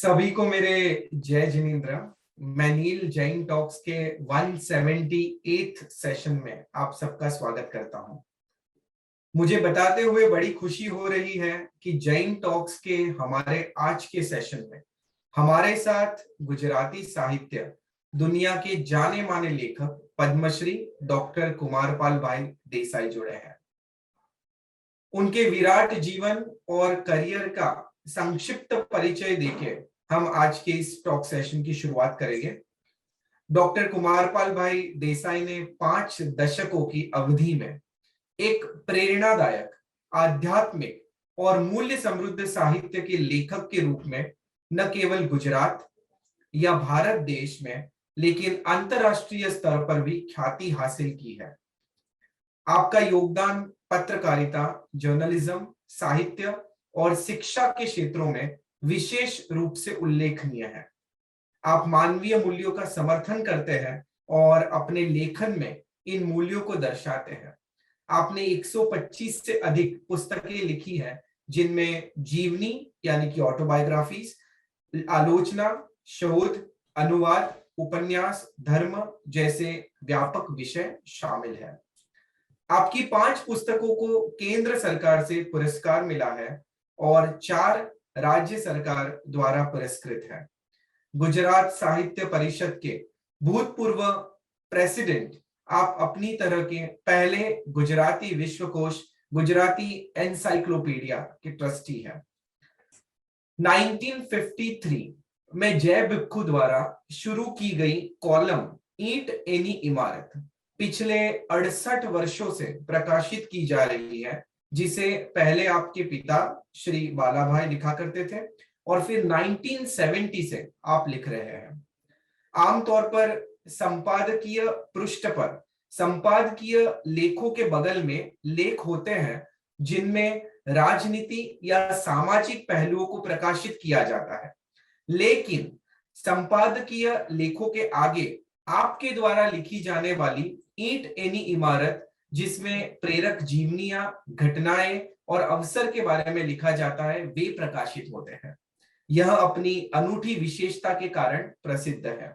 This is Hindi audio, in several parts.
सभी को मेरे जय जिनेन्द्र। मैं नील जैन टॉक्स के 178th सेशन में आप सबका स्वागत करता हूं। मुझे बताते हुए बड़ी खुशी हो रही है कि जैन टॉक्स के हमारे आज के सेशन में हमारे साथ गुजराती साहित्य दुनिया के जाने माने लेखक पद्मश्री डॉक्टर कुमारपाल भाई देसाई जुड़े हैं। उनके विराट जीवन और करियर का संक्षिप्त परिचय देके हम आज के इस टॉक सेशन की शुरुआत करेंगे। डॉक्टर कुमारपाल भाई देसाई ने 5 दशकों की अवधि में एक प्रेरणादायक, आध्यात्मिक और मूल्य समृद्ध साहित्य के लेखक के रूप में न केवल गुजरात या भारत देश में लेकिन अंतरराष्ट्रीय स्तर पर भी ख्याति हासिल की है। आपका योगदान पत्रकारिता, जर्नलिज्म, साहित्य और शिक्षा के क्षेत्रों में विशेष रूप से उल्लेखनीय है। आप मानवीय मूल्यों का समर्थन करते हैं और अपने लेखन में इन मूल्यों को दर्शाते हैं। आपने 125 से अधिक पुस्तकें लिखी हैं, जिनमें जीवनी यानी कि ऑटोबायोग्राफीज, आलोचना, शोध, अनुवाद, उपन्यास, धर्म जैसे व्यापक विषय शामिल है। आपकी 5 पुस्तकों को केंद्र सरकार से पुरस्कार मिला है और 4 राज्य सरकार द्वारा पुरस्कृत है। गुजरात साहित्य परिषद के भूतपूर्व प्रेसिडेंट, आप अपनी तरह के पहले गुजराती विश्वकोश गुजराती एनसाइक्लोपीडिया के ट्रस्टी हैं। 1953 में जय भिक्खु द्वारा शुरू की गई कॉलम ईंट एनी इमारत पिछले 68 वर्षों से प्रकाशित की जा रही है, जिसे पहले आपके पिता श्री बालाभाई लिखा करते थे और फिर 1970 से आप लिख रहे हैं। आमतौर पर संपादकीय पृष्ठ पर संपादकीय लेखों के बगल में लेख होते हैं, जिनमें राजनीति या सामाजिक पहलुओं को प्रकाशित किया जाता है, लेकिन संपादकीय लेखों के आगे आपके द्वारा लिखी जाने वाली ईंट एनी इमारत, जिसमें प्रेरक जीवनियां, घटनाएं और अवसर के बारे में लिखा जाता है, वे प्रकाशित होते हैं। यह अपनी अनूठी विशेषता के कारण प्रसिद्ध है।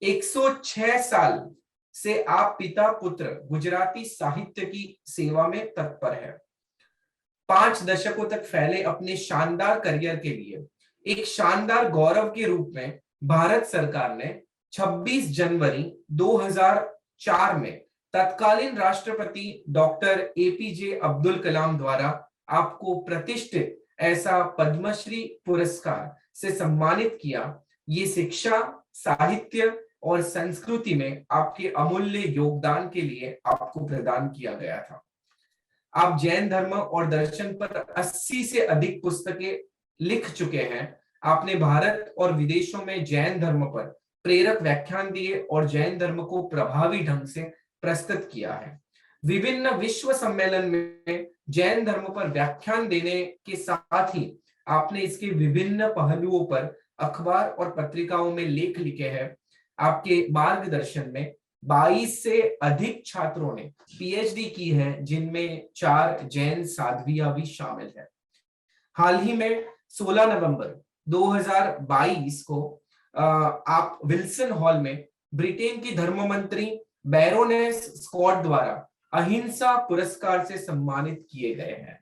106 साल से आप पिता पुत्र गुजराती साहित्य की सेवा में तत्पर है। 5 दशकों तक फैले अपने शानदार करियर के लिए एक शानदार गौरव के रूप में भारत सरकार ने 26 जनवरी 2004 में तत्कालीन राष्ट्रपति डॉक्टर एपीजे अब्दुल कलाम द्वारा आपको प्रतिष्ठित ऐसा पद्मश्री पुरस्कार से सम्मानित किया। ये शिक्षा, साहित्य और संस्कृति में आपके अमूल्य योगदान के लिए आपको प्रदान किया गया था। आप जैन धर्म और दर्शन पर 80 से अधिक पुस्तकें लिख चुके हैं। आपने भारत और विदेशों में जैन धर्म पर प्रेरक व्याख्यान दिए और जैन धर्म को प्रभावी ढंग से प्रस्तुत किया है। विभिन्न विश्व सम्मेलन में जैन धर्म पर व्याख्यान देने के साथ ही आपने इसके विभिन्न पहलुओं पर अखबार और पत्रिकाओं में लेख लिखे हैं। आपके मार्गदर्शन में 22 से अधिक छात्रों ने पीएचडी की है, जिनमें 4 जैन साध्वियां भी शामिल है। हाल ही में 16 नवंबर 2022 को आप विल्सन हॉल में ब्रिटेन की धर्म मंत्री बैरोनेस स्कॉट द्वारा अहिंसा पुरस्कार से सम्मानित किए गए हैं।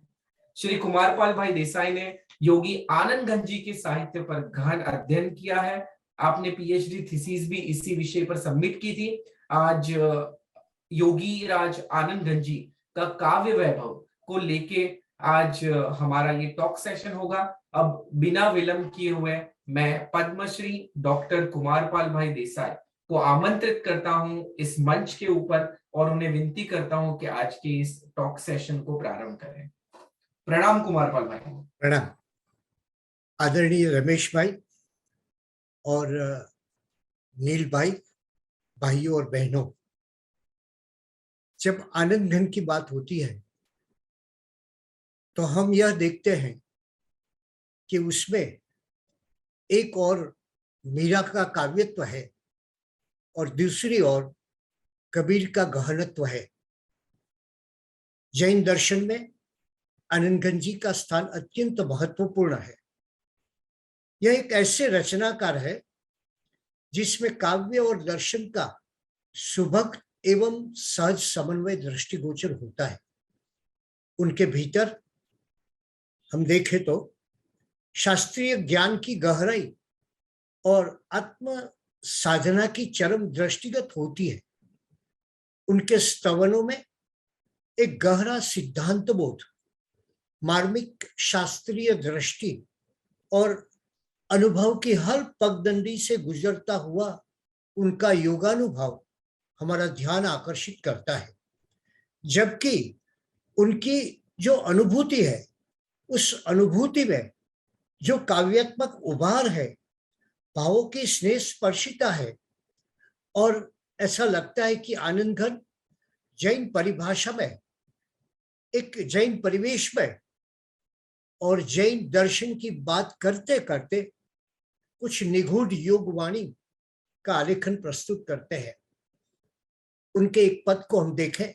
श्री कुमारपाल भाई देसाई ने योगी आनंद गंजी के साहित्य पर गहन अध्ययन किया है। आपने पीएचडी थीसिस भी इसी विषय पर सबमिट की थी। आज योगी राज आनंद गंजी का काव्य वैभव को लेके आज हमारा ये टॉक सेशन होगा। अब बिना विलंब किए हुए मैं पद्मश्री डॉक्टर कुमारपाल भाई देसाई को आमंत्रित करता हूं इस मंच के ऊपर और उन्हें विनती करता हूं कि आज के इस टॉक सेशन को प्रारंभ करें। प्रणाम कुमारपाल भाई। प्रणाम आदरणीय रमेश भाई और नील भाई, भाइयों और बहनों, जब आनंद घन की बात होती है तो हम यह देखते हैं कि उसमें एक और मीरा का काव्यत्व है और दूसरी ओर कबीर का गहनत्व है। जैन दर्शन में आनंद घन जी का स्थान अत्यंत महत्वपूर्ण है। यह एक ऐसे रचनाकार है जिसमें काव्य और दर्शन का सुभग एवं सहज समन्वय दृष्टिगोचर होता है। उनके भीतर हम देखें तो शास्त्रीय ज्ञान की गहराई और आत्म साधना की चरम दृष्टिगत होती है। उनके स्तवनों में एक गहरा सिद्धांत बोध, मार्मिक शास्त्रीय दृष्टि और अनुभव की हर पगडंडी से गुजरता हुआ उनका योगानुभव हमारा ध्यान आकर्षित करता है। जबकि उनकी जो अनुभूति है, उस अनुभूति में जो काव्यात्मक उभार है, भावों की स्नेह स्पर्शिता है, और ऐसा लगता है कि आनंद घन जैन परिभाषा में, एक जैन परिवेश में और जैन दर्शन की बात करते करते कुछ निगूढ़ योगवाणी का आलेखन प्रस्तुत करते हैं। उनके एक पद को हम देखें,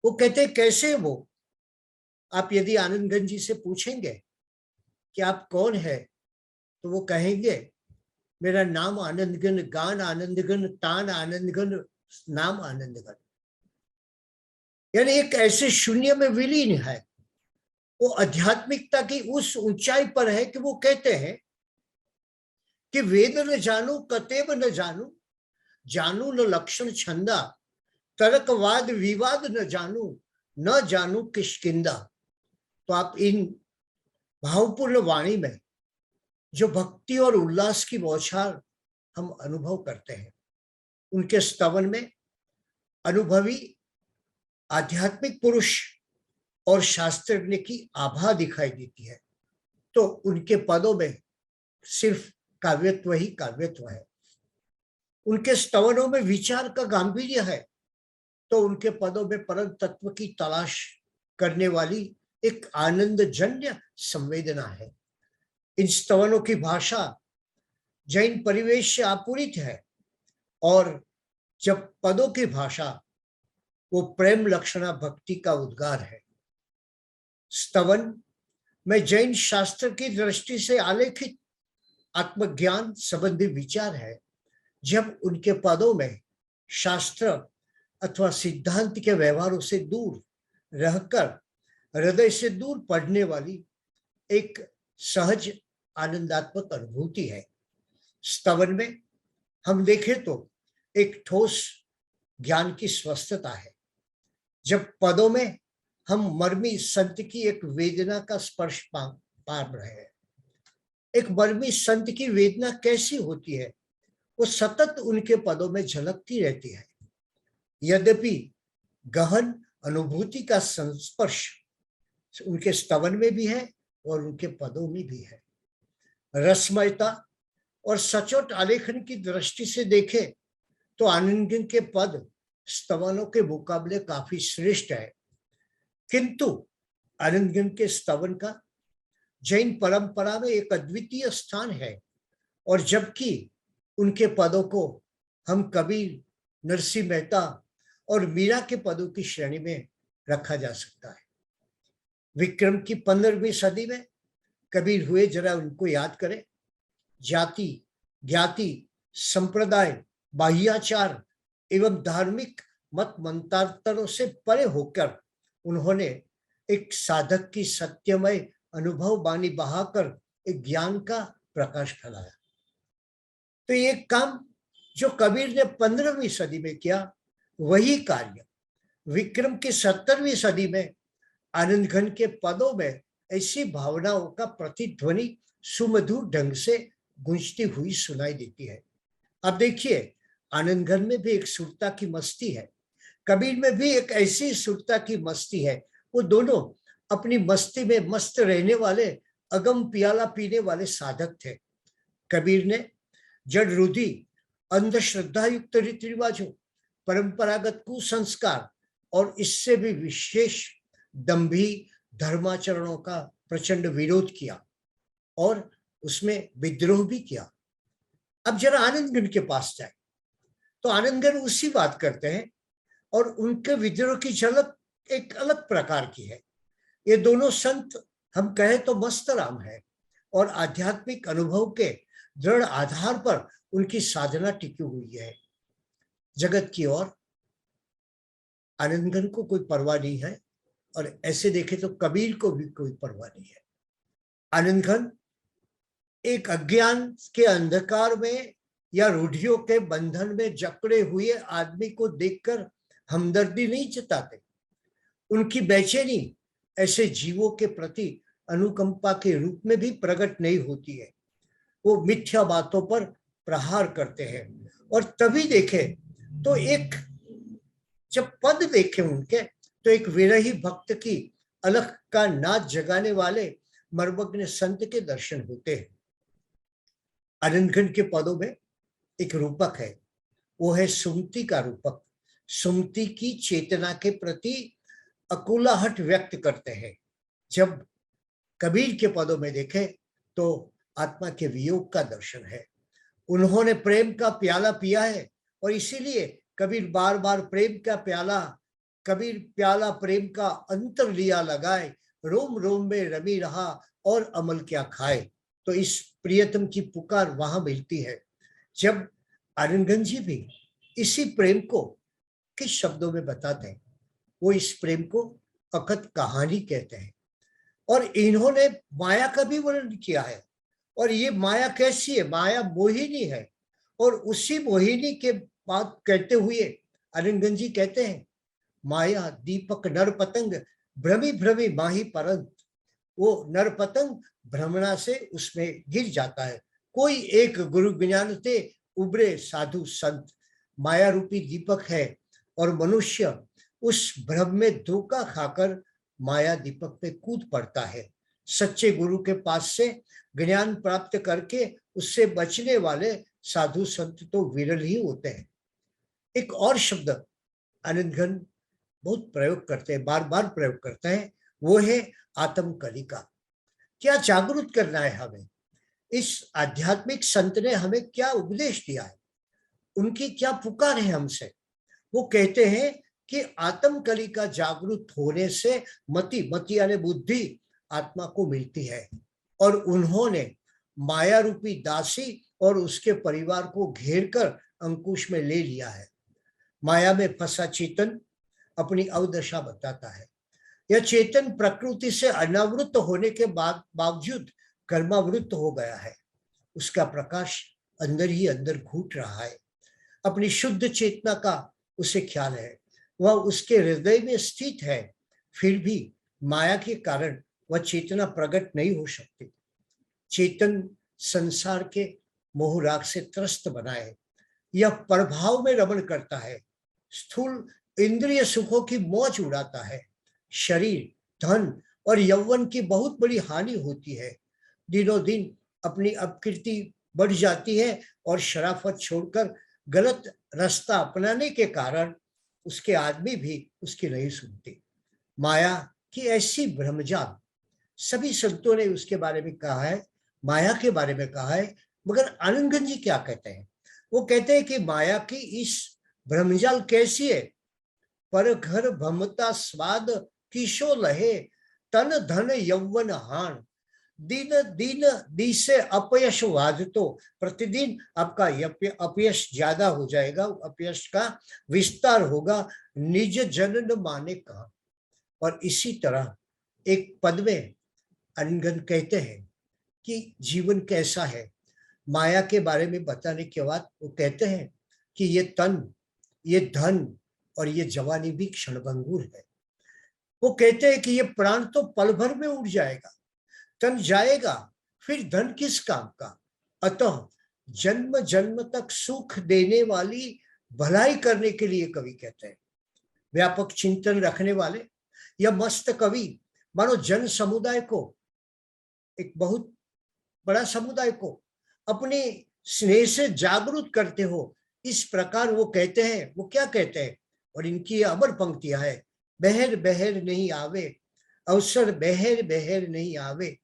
वो कहते हैं कैसे वो, आप यदि आनंदगन जी से पूछेंगे कि आप कौन है, तो वो कहेंगे मेरा नाम आनंदगन, गान आनंदगन, तान आनंदगन, नाम आनंदगन। यानी एक ऐसे शून्य में विलीन है। वो आध्यात्मिकता की उस ऊंचाई पर है कि वो कहते हैं कि वेद न जानू कतेब न जानू, जानू न लक्षण छंदा, तर्कवाद विवाद न जानू, न जानू किष्किंदा। तो आप इन भावपूर्ण वाणी में जो भक्ति और उल्लास की बौछार हम अनुभव करते हैं, उनके स्तवन में अनुभवी आध्यात्मिक पुरुष और शास्त्रज्ञ की आभा दिखाई देती है। तो उनके पदों में सिर्फ काव्यत्व ही काव्यत्व है। उनके स्तवनों में विचार का गांभीर्य है, तो उनके पदों में परम तत्व की तलाश करने वाली एक आनंदजन्य संवेदना है। इन स्तवनों की भाषा जैन परिवेश से आपूरित है, और जब पदों की भाषा वो प्रेम लक्षणा भक्ति का उद्गार है। स्तवन में जैन शास्त्र की दृष्टि से आलेखित आत्मज्ञान संबंधी विचार है। जब उनके पदों में शास्त्र अथवा सिद्धांत के व्यवहारों से दूर रहकर हृदय से दूर पढ़ने वाली एक सहज आनंदात्मक अनुभूति है। स्तवन में हम देखें तो एक ठोस ज्ञान की स्वस्थता है। जब पदों में हम मर्मी संत की एक वेदना का स्पर्श पा रहे हैं। एक मर्मी संत की वेदना कैसी होती है, वो सतत उनके पदों में झलकती रहती है। यद्यपि गहन अनुभूति का संस्पर्श उनके स्तवन में भी है और उनके पदों में भी है। रसमयता और सचोट आलेखन की दृष्टि से देखें तो आनंदगन के पद स्तवनों के मुकाबले काफी श्रेष्ठ है। किंतु आनंदगन के स्तवन का जैन परंपरा में एक अद्वितीय स्थान है, और जबकि उनके पदों को हम कबीर, नरसिंह मेहता और मीरा के पदों की श्रेणी में रखा जा सकता है। विक्रम की 15वीं सदी में कबीर हुए, जरा उनको याद करें। जाति, ज्ञाति, संप्रदाय, बाह्याचार एवं धार्मिक मत मंतांतरों से परे होकर उन्होंने एक साधक की सत्यमय अनुभव बानी बहाकर एक ज्ञान का प्रकाश फैलाया। तो ये काम जो कबीर ने 15वीं सदी में किया, वही कार्य विक्रम की 17वीं सदी में आनंद घन के पदों में ऐसी भावनाओं का प्रतिध्वनि सुमधुर ढंग से गूंजती हुई सुनाई देती है। अब देखिए, आनंद घन में भी एक सुरता की मस्ती है, कबीर में भी एक ऐसी सुरता की मस्ती है। वो दोनों अपनी मस्ती में मस्त रहने वाले, अगम पियाला पीने वाले साधक थे। कबीर ने जड़ रुधि, अंधश्रद्धा युक्त रीति रिवाजों, परंपरागत कुसंस्कार और इससे भी विशेष दंभी धर्माचरणों का प्रचंड विरोध किया और उसमें विद्रोह भी किया। अब जरा आनंदगन के पास जाए तो आनंदगन उसी बात करते हैं, और उनके विद्रोह की झलक एक अलग प्रकार की है। ये दोनों संत हम कहें तो मस्त राम है, और आध्यात्मिक अनुभव के दृढ़ आधार पर उनकी साधना टिकी हुई है। जगत की ओर आनंदघन को कोई परवाह नहीं है, और ऐसे देखे तो कबीर को भी कोई परवाह नहीं है। आनंदघन एक अज्ञान के अंधकार में या रूढ़ियों के बंधन में जकड़े हुए आदमी को देखकर हमदर्दी नहीं जताते। उनकी बेचैनी ऐसे जीवों के प्रति अनुकंपा के रूप में भी प्रकट नहीं होती है। वो मिथ्या बातों पर प्रहार करते हैं, और तभी देखे तो एक जब पद देखे उनके तो एक विरही भक्त की अलख का नाच जगाने वाले मर्मज्ञ संत के दर्शन होते हैं। आनंदघन के पदों में एक रूपक है, वो है सुमति का रूपक। सुमति की चेतना के प्रति अकुलाहट व्यक्त करते हैं। जब कबीर के पदों में देखे तो आत्मा के वियोग का दर्शन है। उन्होंने प्रेम का प्याला पिया है, और इसीलिए कबीर बार बार प्रेम का प्याला, कबीर प्याला प्रेम का अंतर लिया लगाए, रोम रोम में रमी रहा और अमल क्या खाए। तो इस प्रियतम की पुकार वहां मिलती है जब आनंदघन जी भी इसी प्रेम को किस शब्दों में बताते हैं। वो इस प्रेम को अकथ कहानी कहते हैं, और इन्होंने माया का भी वर्णन किया है। और ये माया कैसी है? माया मोहिनी है, और उसी मोहिनी के बात कहते हुए आनंदघन जी कहते हैं, माया दीपक नर पतंग भ्रमी भ्रमी माही परंत। वो नर पतंग भ्रमणा से उसमें गिर जाता है, कोई एक गुरु ज्ञान से उबरे साधु संत। माया रूपी दीपक है, और मनुष्य उस भ्रम में धोखा खाकर माया दीपक पे कूद पड़ता है। सच्चे गुरु के पास से ज्ञान प्राप्त करके उससे बचने वाले साधु संत तो विरल ही होते हैं। एक और शब्द आनंदघन बहुत प्रयोग करते हैं, बार बार प्रयोग करते हैं, वो है आत्म कलिका। क्या जागरूक करना है हमें? इस आध्यात्मिक संत ने हमें क्या उपदेश दिया है? उनकी क्या पुकार है हमसे? वो कहते हैं कि आत्म कलिका जागरूक होने से मति यानी बुद्धि आत्मा को मिलती है, और उन्होंने माया रूपी दासी और उसके परिवार को घेर कर अंकुश में ले लिया है। माया में फंसा चेतन अपनी अवदशा बताता है। यह चेतन प्रकृति से अनावृत होने के बावजूद कर्मावृत हो गया है। उसका प्रकाश अंदर ही अंदर घूट रहा है। अपनी शुद्ध चेतना का उसे ख्याल है, वह उसके हृदय में स्थित है, फिर भी माया के कारण वह चेतना प्रकट नहीं हो सकती। चेतन संसार के मोहराग से त्रस्त बना है। यह प्रभाव में रमण करता है, स्थूल इंद्रिय सुखों की मौज उड़ाता है। शरीर, धन और यौवन की बहुत बड़ी हानि होती है। दिनों दिन अपनी अपकीर्ति बढ़ जाती है, और शराफत छोड़कर गलत रास्ता अपनाने के कारण उसके आदमी भी उसकी नहीं सुनते। माया की ऐसी भ्रमजाल, सभी संतों ने उसके बारे में कहा है, माया के बारे में कहा है, मगर आनंदघन जी क्या कहते हैं? वो कहते हैं कि माया की इस भ्रमजाल कैसी है? पर घर भमता स्वाद किशो लहे, तन धन यौवन हान, दिन दिन दिसे अपयश वाजतो। प्रतिदिन आपका अपयश ज्यादा हो जाएगा, अपयश का विस्तार होगा, निज जनन माने का। और इसी तरह एक पद में आनंदघन कहते हैं कि जीवन कैसा है। माया के बारे में बताने के बाद वो कहते हैं कि ये तन, ये धन और ये जवानी भी क्षणभंगुर है। वो कहते हैं कि ये प्राण तो पल भर में उड़ जाएगा, तन जाएगा, फिर धन किस काम का। अतः जन्म जन्म तक सुख देने वाली भलाई करने के लिए कवि कहते हैं, व्यापक चिंतन रखने वाले या मस्त कवि मानो जन समुदाय को, एक बहुत बड़ा समुदाय को अपने स्नेह से जागरूक करते हो, इस प्रकार वो कहते हैं। वो क्या कहते हैं? और इनकी अमर पंक्तियां है, बहर बहर नहीं आवे, अवसर बहर बहर नहीं आवे,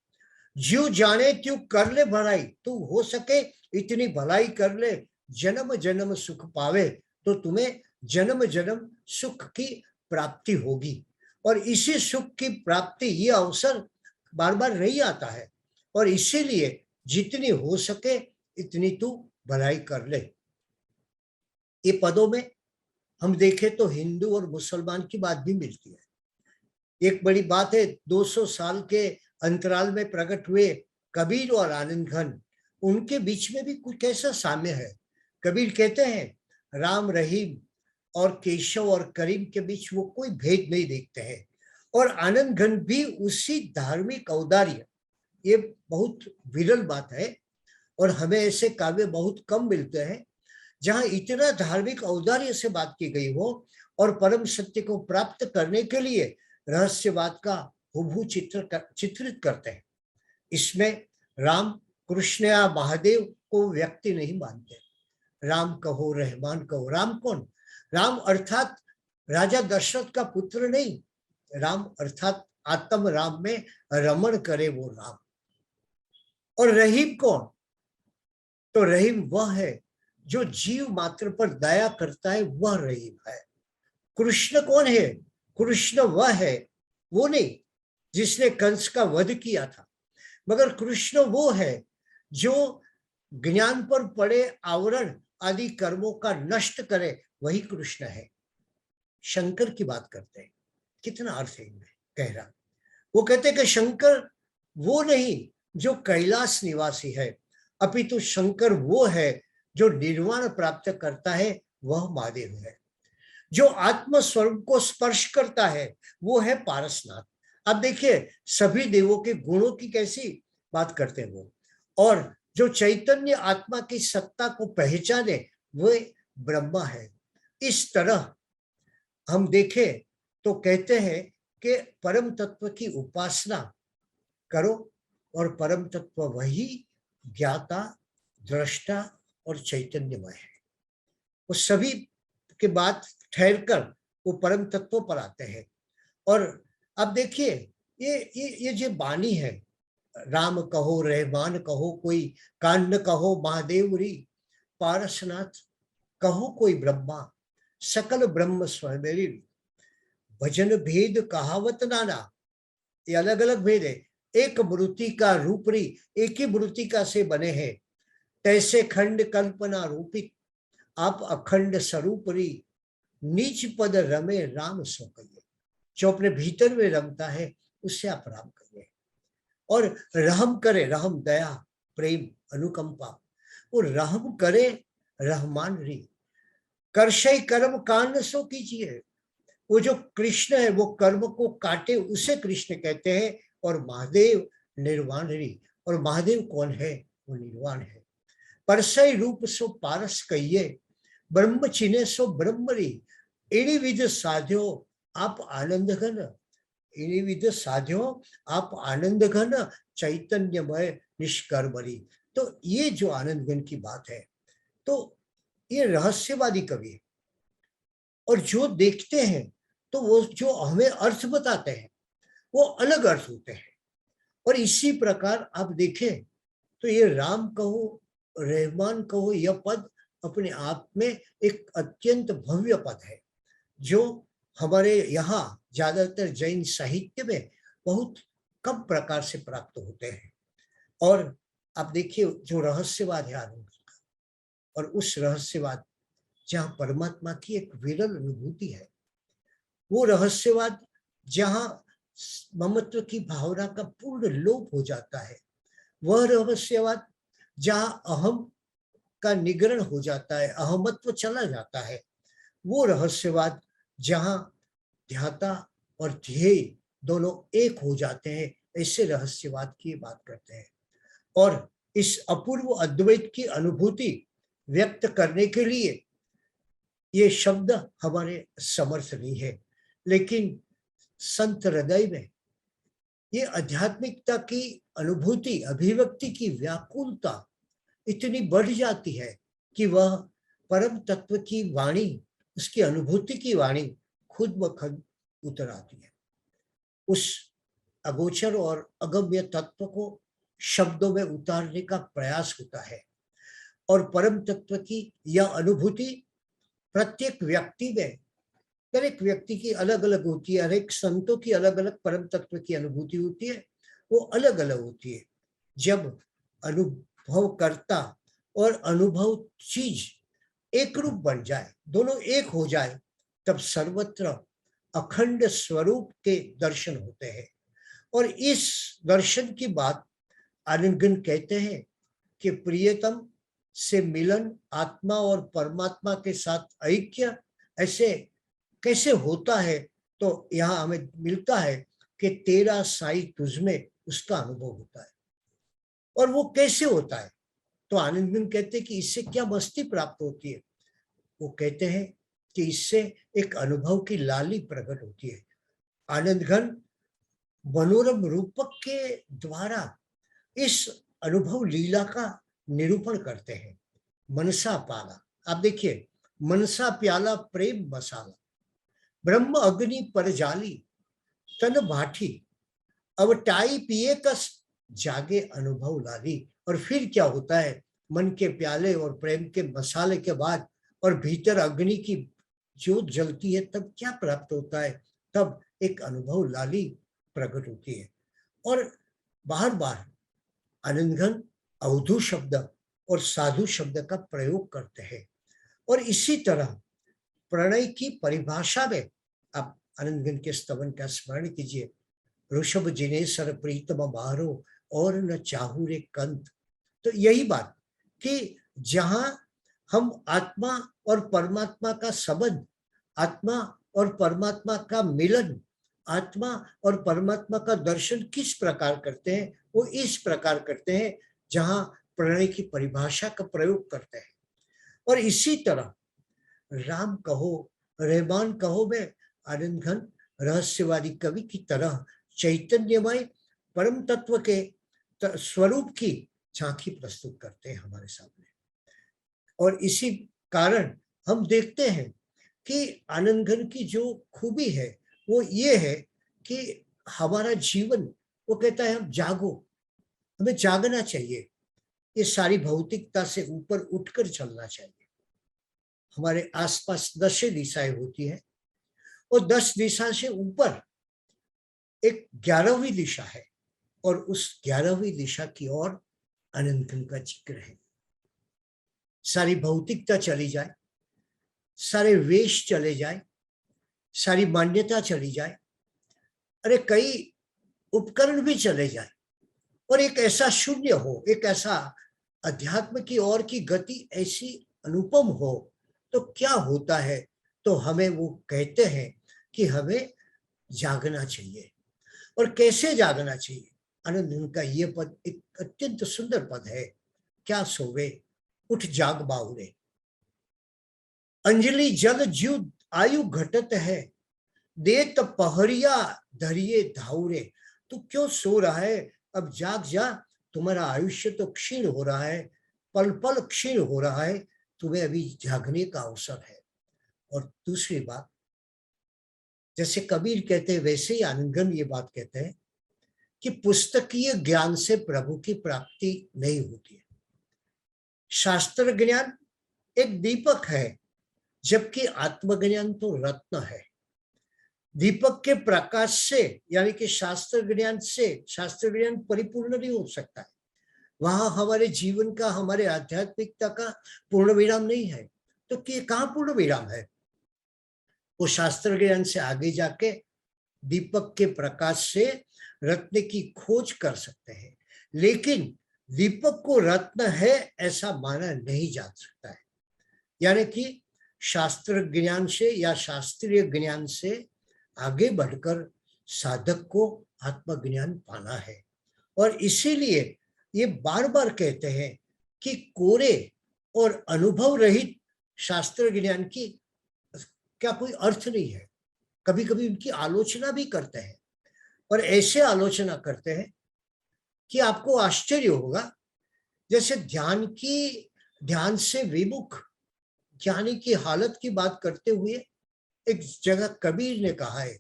ज्यों जाने त्यों कर ले भलाई, तू हो सके इतनी भलाई कर ले, जन्म जन्म सुख पावे, तो तुम्हें जन्म जन्म सुख की प्राप्ति होगी। और इसी सुख की प्राप्ति, ये अवसर बार बार नहीं आता है। और इसीलिए जितनी हो सके इतनी तू भलाई कर ले। ये पदों में हम देखें तो हिंदू और मुसलमान की बात भी मिलती है। एक बड़ी बात है, 200 साल के अंतराल में प्रकट हुए कबीर और आनंद घन, उनके बीच में भी कुछ कैसा साम्य है। कबीर कहते हैं राम रहीम और केशव और करीम के बीच वो कोई भेद नहीं देखते हैं। और आनंद घन भी उसी धार्मिक औदार्य, ये बहुत विरल बात है और हमें ऐसे काव्य बहुत कम मिलते हैं जहां इतना धार्मिक औदार्य से बात की गई हो और परम सत्य को प्राप्त करने के लिए रहस्यवाद का हुबहू चित्रित करते हैं। इसमें राम कृष्ण या महादेव को व्यक्ति नहीं मानते। राम कहो रहमान कहो, राम कौन? राम अर्थात राजा दशरथ का पुत्र नहीं, राम अर्थात आत्म राम में रमण करे वो राम। और रहीम कौन? तो रहीम वह है जो जीव मात्र पर दया करता है, वह रहीम है। कृष्ण कौन है? कृष्ण वह है, वो नहीं जिसने कंस का वध किया था, मगर कृष्ण वो है जो ज्ञान पर पड़े आवरण आदि कर्मों का नष्ट करे, वही कृष्ण है। शंकर की बात करते हैं, कितना अर्थ है इनमें गहरा। वो कहते हैं कि शंकर वो नहीं जो कैलाश निवासी है, अपितु शंकर वो है जो निर्वाण प्राप्त करता है, वह महादेव है। जो आत्म स्वरूप को स्पर्श करता है वो है पारसनाथ। अब देखिए सभी देवों के गुणों की कैसी बात करते हैं वो, और जो चैतन्य आत्मा की सत्ता को पहचाने वो ब्रह्मा है। इस तरह हम देखें तो कहते हैं कि परम तत्व की उपासना करो और परम तत्व वही ज्ञाता, दृष्टा और चैतन्यमय है। वो सभी के बाद ठहरकर वो परम तत्व पर आते हैं। और अब देखिए ये जो बानी है, राम कहो रहमान कहो कोई कान्न कहो महादेव री, पारसनाथ कहो कोई ब्रह्मा, सकल ब्रह्म स्वयं, भजन भेद कहावत नाना। ये अलग अलग भेद है। एक मूर्ति का रूपरी, एक ही मूर्तिका से बने हैं, तैसे खंड कल्पना रूपित, आप अखंड स्वरूपरी, नीच पद रमे राम सो कहिए। जो अपने भीतर में रमता है उससे आप राम कहिए। और रहम करे, रहम दया प्रेम अनुकंपा, वो रहम करे रहमान री, कर्षय कर्म कांड सो कीजिए। वो जो कृष्ण है वो कर्म को काटे उसे कृष्ण कहते हैं। और महादेव निर्वाण री, और महादेव कौन है? वो निर्वाण है। परसय रूप सो पारस कहिए, ब्रह्म चिने सो ब्रह्मरी, एड़ी विध साध्यो आप आनंद घन, एड़ी विध साध्यो आप आनंद घन, चैतन्यमय निष्कर्मरी। तो ये जो आनंद घन की बात है, तो ये रहस्यवादी कवि है। और जो देखते हैं तो वो जो हमें अर्थ बताते हैं वो अलग अर्थ होते हैं। और इसी प्रकार आप देखें तो ये राम कहो रहमान कहो, यह पद अपने आप में एक अत्यंत भव्य पद है जो हमारे यहाँ ज्यादातर जैन साहित्य में बहुत कम प्रकार से प्राप्त होते हैं। और आप देखिए जो रहस्यवाद है आनंद का, और उस रहस्यवाद जहाँ परमात्मा की एक विरल अनुभूति है, वो रहस्यवाद जहाँ ममत्व की भावना का पूर्ण लोप हो जाता है, वह रहस्यवाद जहाँ अहम का निग्रहण हो जाता है, अहमत्व चला जाता है, वो रहस्यवाद जहाँ ध्याता और ध्येय दोनों एक हो जाते हैं, ऐसे रहस्यवाद की बात करते हैं। और इस अपूर्व अद्वैत की अनुभूति व्यक्त करने के लिए ये शब्द हमारे समर्थ नहीं है, लेकिन संत हृदय में ये आध्यात्मिकता की अनुभूति, अभिव्यक्ति की व्याकुलता इतनी बढ़ जाती है कि वह परम तत्व की वाणी, उसकी अनुभूति की वाणी खुद ब खुद उतर आती है। उस अगोचर और अगम्य तत्व को शब्दों में उतारने का प्रयास होता है। और परम तत्व की यह अनुभूति प्रत्येक व्यक्ति में, हर एक व्यक्ति की अलग अलग होती है, हर एक संतों की अलग अलग परम तत्व की अनुभूति होती है, वो अलग अलग होती है। जब अनुभव करता और अनुभव चीज एक रूप बन जाए, दोनों एक हो जाए, तब सर्वत्र अखंड स्वरूप के दर्शन होते हैं। और इस दर्शन की बात आनंदगण कहते हैं कि प्रियतम से मिलन, आत्मा और परमात्मा के साथ ऐक्य ऐसे कैसे होता है। तो यहाँ हमें मिलता है कि तेरा साई तुझमें, उसका अनुभव होता है। और वो कैसे होता है? तो आनंदगण कहते हैं कि इससे क्या मस्ती प्राप्त होती है। वो कहते हैं कि इससे एक अनुभव की लाली प्रकट होती है। आनंदगण मनोरम रूपक के द्वारा इस अनुभव लीला का निरूपण करते हैं। मनसा प्याला, आप देखिए, मनसा प्याला प्रेम मसाला, ब्रह्म अग्नि पर जाली, तन भाठी, अब टाई पिए कस, जागे अनुभव लाली। और फिर क्या होता है? मन के प्याले और प्रेम के मसाले के बाद और भीतर अग्नि की ज्योत जलती है, तब क्या प्राप्त होता है? तब एक अनुभव लाली प्रकट होती है। और बार बार आनंदगण अवधू शब्द और साधु शब्द का प्रयोग करते हैं। और इसी तरह प्रणय की परिभाषा में आप आनंदगण के स्तवन का स्मरण कीजिए। ऋषभ जिनेश्वर प्रीतम मारो और न चाहू रे कंत। तो यही बात कि जहां हम आत्मा और परमात्मा का संबंध, आत्मा और परमात्मा का मिलन, आत्मा और परमात्मा का दर्शन किस प्रकार करते हैं? वो इस प्रकार करते हैं जहां प्रणय की परिभाषा का प्रयोग करते हैं। और इसी तरह राम कहो, रहमान कहो में आनंदगण रहस्यवादी कवि की तरह चैतन्यमय परम तत्व के स्वरूप की झांकी प्रस्तुत करते हैं हमारे सामने। और इसी कारण हम देखते हैं कि आनंदगण की जो खूबी है वो ये है कि हमारा जीवन, वो कहता है हम जागो, हमें जागना चाहिए, ये सारी भौतिकता से ऊपर उठकर चलना चाहिए। हमारे आसपास 10 दिशाएं होती हैं और 10 दिशा से ऊपर एक 11वीं दिशा है, और उस 11वीं दिशा की ओर आनंदगण का जिक्र है। सारी भौतिकता चली जाए, सारे वेश चले जाए, सारी मान्यता चली जाए, अरे कई उपकरण भी चले जाए, और एक ऐसा शून्य हो, एक ऐसा अध्यात्म की ओर की गति ऐसी अनुपम हो, तो क्या होता है? तो हमें वो कहते हैं कि हमें जागना चाहिए। और कैसे जागना चाहिए? आनंदगण का ये पद एक अत्यंत सुंदर पद है। क्या सोवे उठ जाग बाहुरे, अंजलि जल जीव आयु घटत है, देत पहरिया धरिए धाउरे। तू क्यों सो रहा है? अब जाग जा, तुम्हारा आयुष्य तो क्षीण हो रहा है, पल पल क्षीण हो रहा है, तुम्हें अभी जागने का अवसर है। और दूसरी बात, जैसे कबीर कहते हैं वैसे ही आनंदगण ये बात कहते हैं कि पुस्तकीय ज्ञान से प्रभु की प्राप्ति नहीं होती है। शास्त्र ज्ञान एक दीपक है, जबकि आत्मज्ञान तो रत्न है। दीपक के प्रकाश से, यानी कि शास्त्र ज्ञान से, शास्त्र ज्ञान परिपूर्ण नहीं हो सकता है। वहां हमारे जीवन का, हमारे आध्यात्मिकता का पूर्ण विराम नहीं है। तो कहाँ पूर्ण विराम है? वो शास्त्र ज्ञान से आगे जाके दीपक के प्रकाश से रत्न की खोज कर सकते हैं, लेकिन दीपक को रत्न है ऐसा माना नहीं जा सकता है। यानी कि शास्त्र ज्ञान से या शास्त्रीय ज्ञान से आगे बढ़कर साधक को आत्मज्ञान पाना है। और इसीलिए ये बार बार कहते हैं कि कोरे और अनुभव रहित शास्त्र ज्ञान की क्या कोई अर्थ नहीं है। कभी कभी उनकी आलोचना भी करते हैं, और ऐसे आलोचना करते हैं कि आपको आश्चर्य होगा। जैसे ध्यान से विमुख ज्ञानी की हालत की बात करते हुए एक जगह कबीर ने कहा है,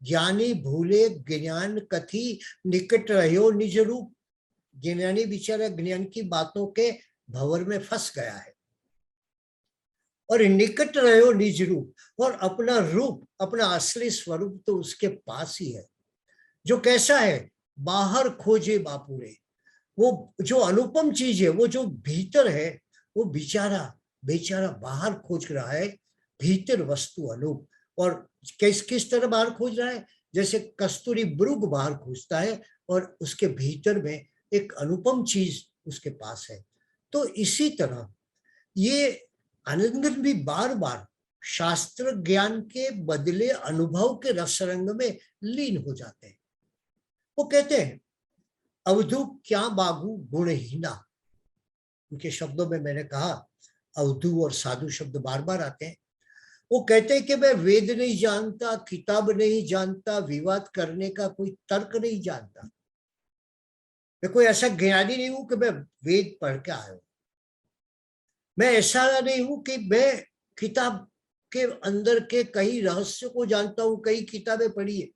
ज्ञानी भूले ज्ञान कथी, निकट रहो निज रूप। ज्ञानी बेचारा ज्ञान की बातों के भंवर में फंस गया है, और निकट रहो निज रूप, और अपना रूप, अपना असली स्वरूप तो उसके पास ही है, जो कैसा है? बाहर खोजे बापुरे, वो जो अनुपम चीज है, वो जो भीतर है, वो बेचारा बाहर खोज रहा है, भीतर वस्तु अनूप। और किस किस तरह बाहर खोज रहा है? जैसे कस्तूरी मृग बाहर खोजता है और उसके भीतर में एक अनुपम चीज उसके पास है। तो इसी तरह ये आनंदगण भी बार बार शास्त्र ज्ञान के बदले अनुभव के रसरंग में लीन हो जाते हैं। वो कहते हैं, अवधु क्या बागु गुणहीना। उनके शब्दों में मैंने कहा अवधु और साधु शब्द बार बार आते हैं। वो कहते हैं कि मैं वेद नहीं जानता, किताब नहीं जानता, विवाद करने का कोई तर्क नहीं जानता, मैं कोई ऐसा ज्ञानी नहीं हूं कि मैं वेद पढ़ के आया हूं, मैं ऐसा नहीं हूं कि मैं किताब के अंदर के कई रहस्य को जानता हूं, कई किताबें पढ़ी है,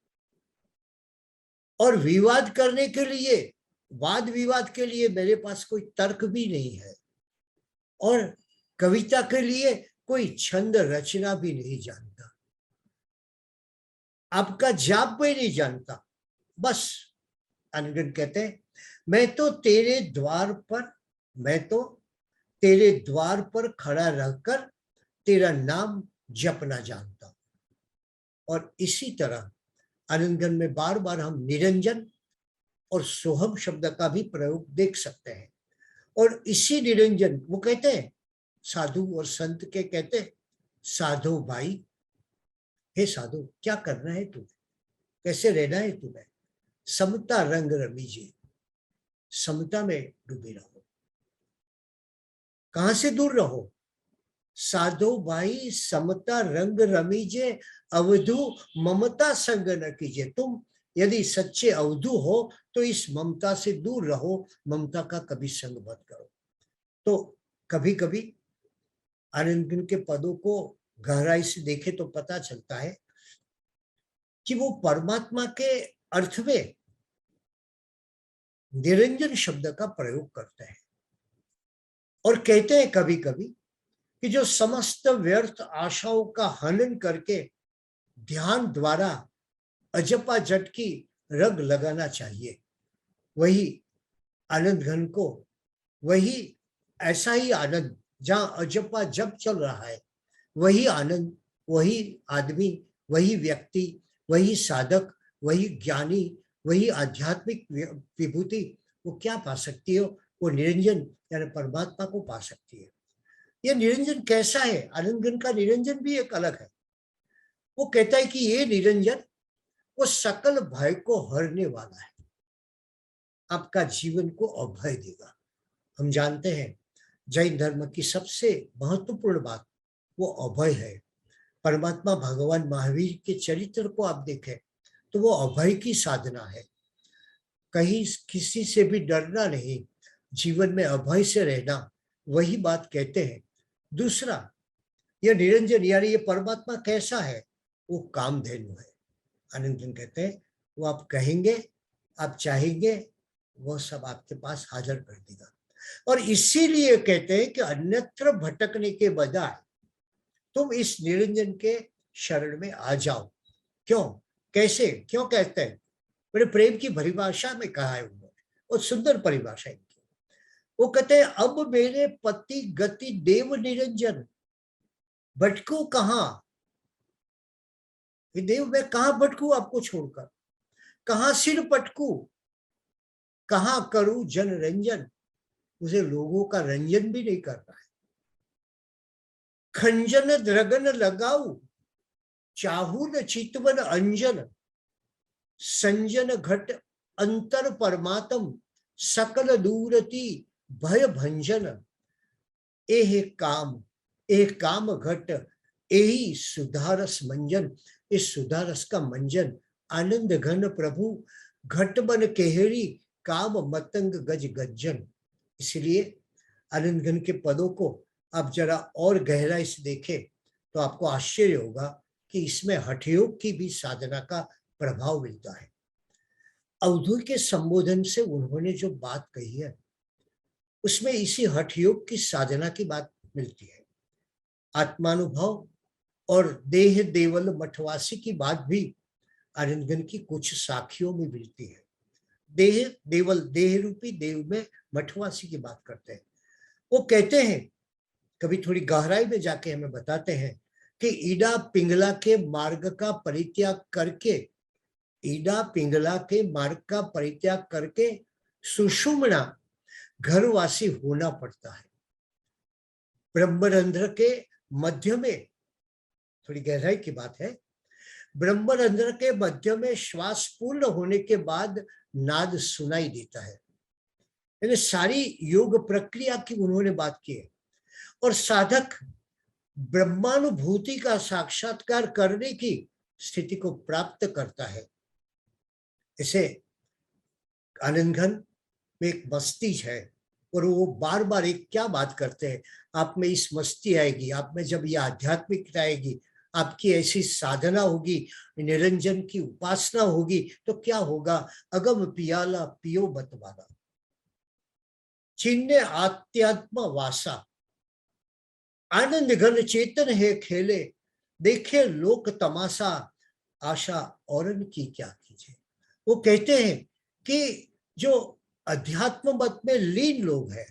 और विवाद करने के लिए, वाद विवाद के लिए मेरे पास कोई तर्क भी नहीं है, और कविता के लिए कोई छंद रचना भी नहीं जानता, आपका जाप भी नहीं जानता। बस आनंदगण कहते हैं, मैं तो तेरे द्वार पर खड़ा रहकर तेरा नाम जपना जानता हूं। और इसी तरह आनंदगण में बार बार हम निरंजन और सोहम शब्द का भी प्रयोग देख सकते हैं। और इसी निरंजन, वो कहते हैं साधु और संत के कहते हैं, साधु भाई, हे साधु क्या करना है तुम्हें, कैसे रहना है तुम्हें, समता रंग रमीजे, समता में डूबे रहो। कहां से दूर रहो? साधो भाई समता रंग रमीजे, अवधु ममता संग न कीजिए। तुम यदि सच्चे अवधु हो तो इस ममता से दूर रहो, ममता का कभी संग मत करो। तो कभी कभी आनंदगण के पदों को गहराई से देखे तो पता चलता है कि वो परमात्मा के अर्थ में निरंजन शब्द का प्रयोग करते हैं और कहते हैं कभी कभी कि जो समस्त व्यर्थ आशाओं का हनन करके ध्यान द्वारा अजपा जट की रग लगाना चाहिए, वही आनंद घन को, वही ऐसा ही आनंद जहां अजपा जप चल रहा है, वही आनंद, वही आदमी, वही व्यक्ति, वही साधक, वही ज्ञानी, वही आध्यात्मिक विभूति, वो क्या पा सकती है? वो निरंजन यानी परमात्मा को पा सकती है। ये निरंजन कैसा है? आनंदगण का निरंजन भी एक अलग है। वो कहता है कि ये निरंजन वो सकल भय को हरने वाला है, आपका जीवन को अभय देगा। हम जानते हैं जैन धर्म की सबसे महत्वपूर्ण बात वो अभय है। परमात्मा भगवान महावीर के चरित्र को आप देखें तो वो अभय की साधना है, कहीं किसी से भी डरना नहीं, जीवन में अभय से रहना, वही बात कहते हैं। दूसरा, यह निरंजन यानी ये परमात्मा कैसा है? वो कामधेनु है। आनंदगण कहते हैं वो आप कहेंगे, आप चाहेंगे, वो सब आपके पास हाजिर कर देगा। और इसीलिए कहते हैं कि अन्यत्र भटकने के बजाय तुम इस निरंजन के शरण में आ जाओ। क्यों, कैसे, क्यों कहते हैं? बड़े प्रेम की परिभाषा में कहा है उन्होंने, और सुंदर परिभाषा इनकी। वो कहते हैं, अब मेरे पति गति देव निरंजन, भटकू कहां? देव मैं कहां भटकू आपको छोड़कर, कहां सिर पटकू, कहां करूं जन रंजन? मुझे लोगों का रंजन भी नहीं करना है। खंजन द्रगन लगाऊ, चाहू न चितवन अंजन, संजन घट अंतर परमात्म, सकल दूरती भय भंजन। एह काम घट एही सुधारस मंजन। इस सुधारस का मंजन आनंद घन प्रभु, घट बन केहरी काम मतंग गज गज्जन। इसलिए आनंद घन के पदों को आप जरा और गहराई से देखें तो आपको आश्चर्य होगा कि इसमें हठयोग की भी साधना का प्रभाव मिलता है। अवधू के संबोधन से उन्होंने जो बात कही है उसमें इसी हठयोग की साधना की बात मिलती है। आत्मानुभव और देह देवल मठवासी की बात भी आनंदगण की कुछ साखियों में मिलती है। देह देवल, देह रूपी देव में मठवासी की बात करते हैं। वो कहते हैं, कभी थोड़ी गहराई में जाके हमें बताते हैं कि ईडा पिंगला के मार्ग का परित्याग करके, ईडा पिंगला के मार्ग का परित्याग करके सुषुम्ना घरवासी होना पड़ता है। ब्रह्मरंध्र के मध्य में, थोड़ी गहराई की बात है, ब्रह्मरंध्र के मध्य में श्वास पूर्ण होने के बाद नाद सुनाई देता है। यानी सारी योग प्रक्रिया की उन्होंने बात की है। और साधक ब्रह्मानुभूति का साक्षात्कार करने की स्थिति को प्राप्त करता है। इसे आनंद घन में एक मस्ती है, और वो बार बार एक क्या बात करते हैं, आप में इस मस्ती आएगी, आप में जब ये आध्यात्मिकता आएगी, आपकी ऐसी साधना होगी, निरंजन की उपासना होगी, तो क्या होगा, अगम पियाला पियो बतवाला, चिन्ह आत्यात्म वासा, आनंद घन चेतन है खेले, देखे लोक तमाशा, आशा औरन की क्या कीजिए। वो कहते हैं कि जो अध्यात्म मत में लीन लोग हैं,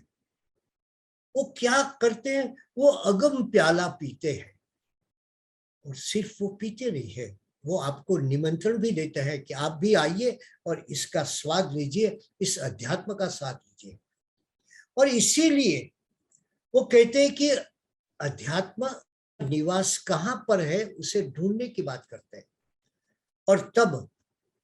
वो क्या करते हैं, वो अगम प्याला पीते हैं। और सिर्फ वो पीते नहीं है, वो आपको निमंत्रण भी देते हैं कि आप भी आइए और इसका स्वाद लीजिए, इस अध्यात्म का स्वाद लीजिए। और इसीलिए वो कहते हैं कि अध्यात्म निवास कहाँ पर है, उसे ढूंढने की बात करते हैं। और तब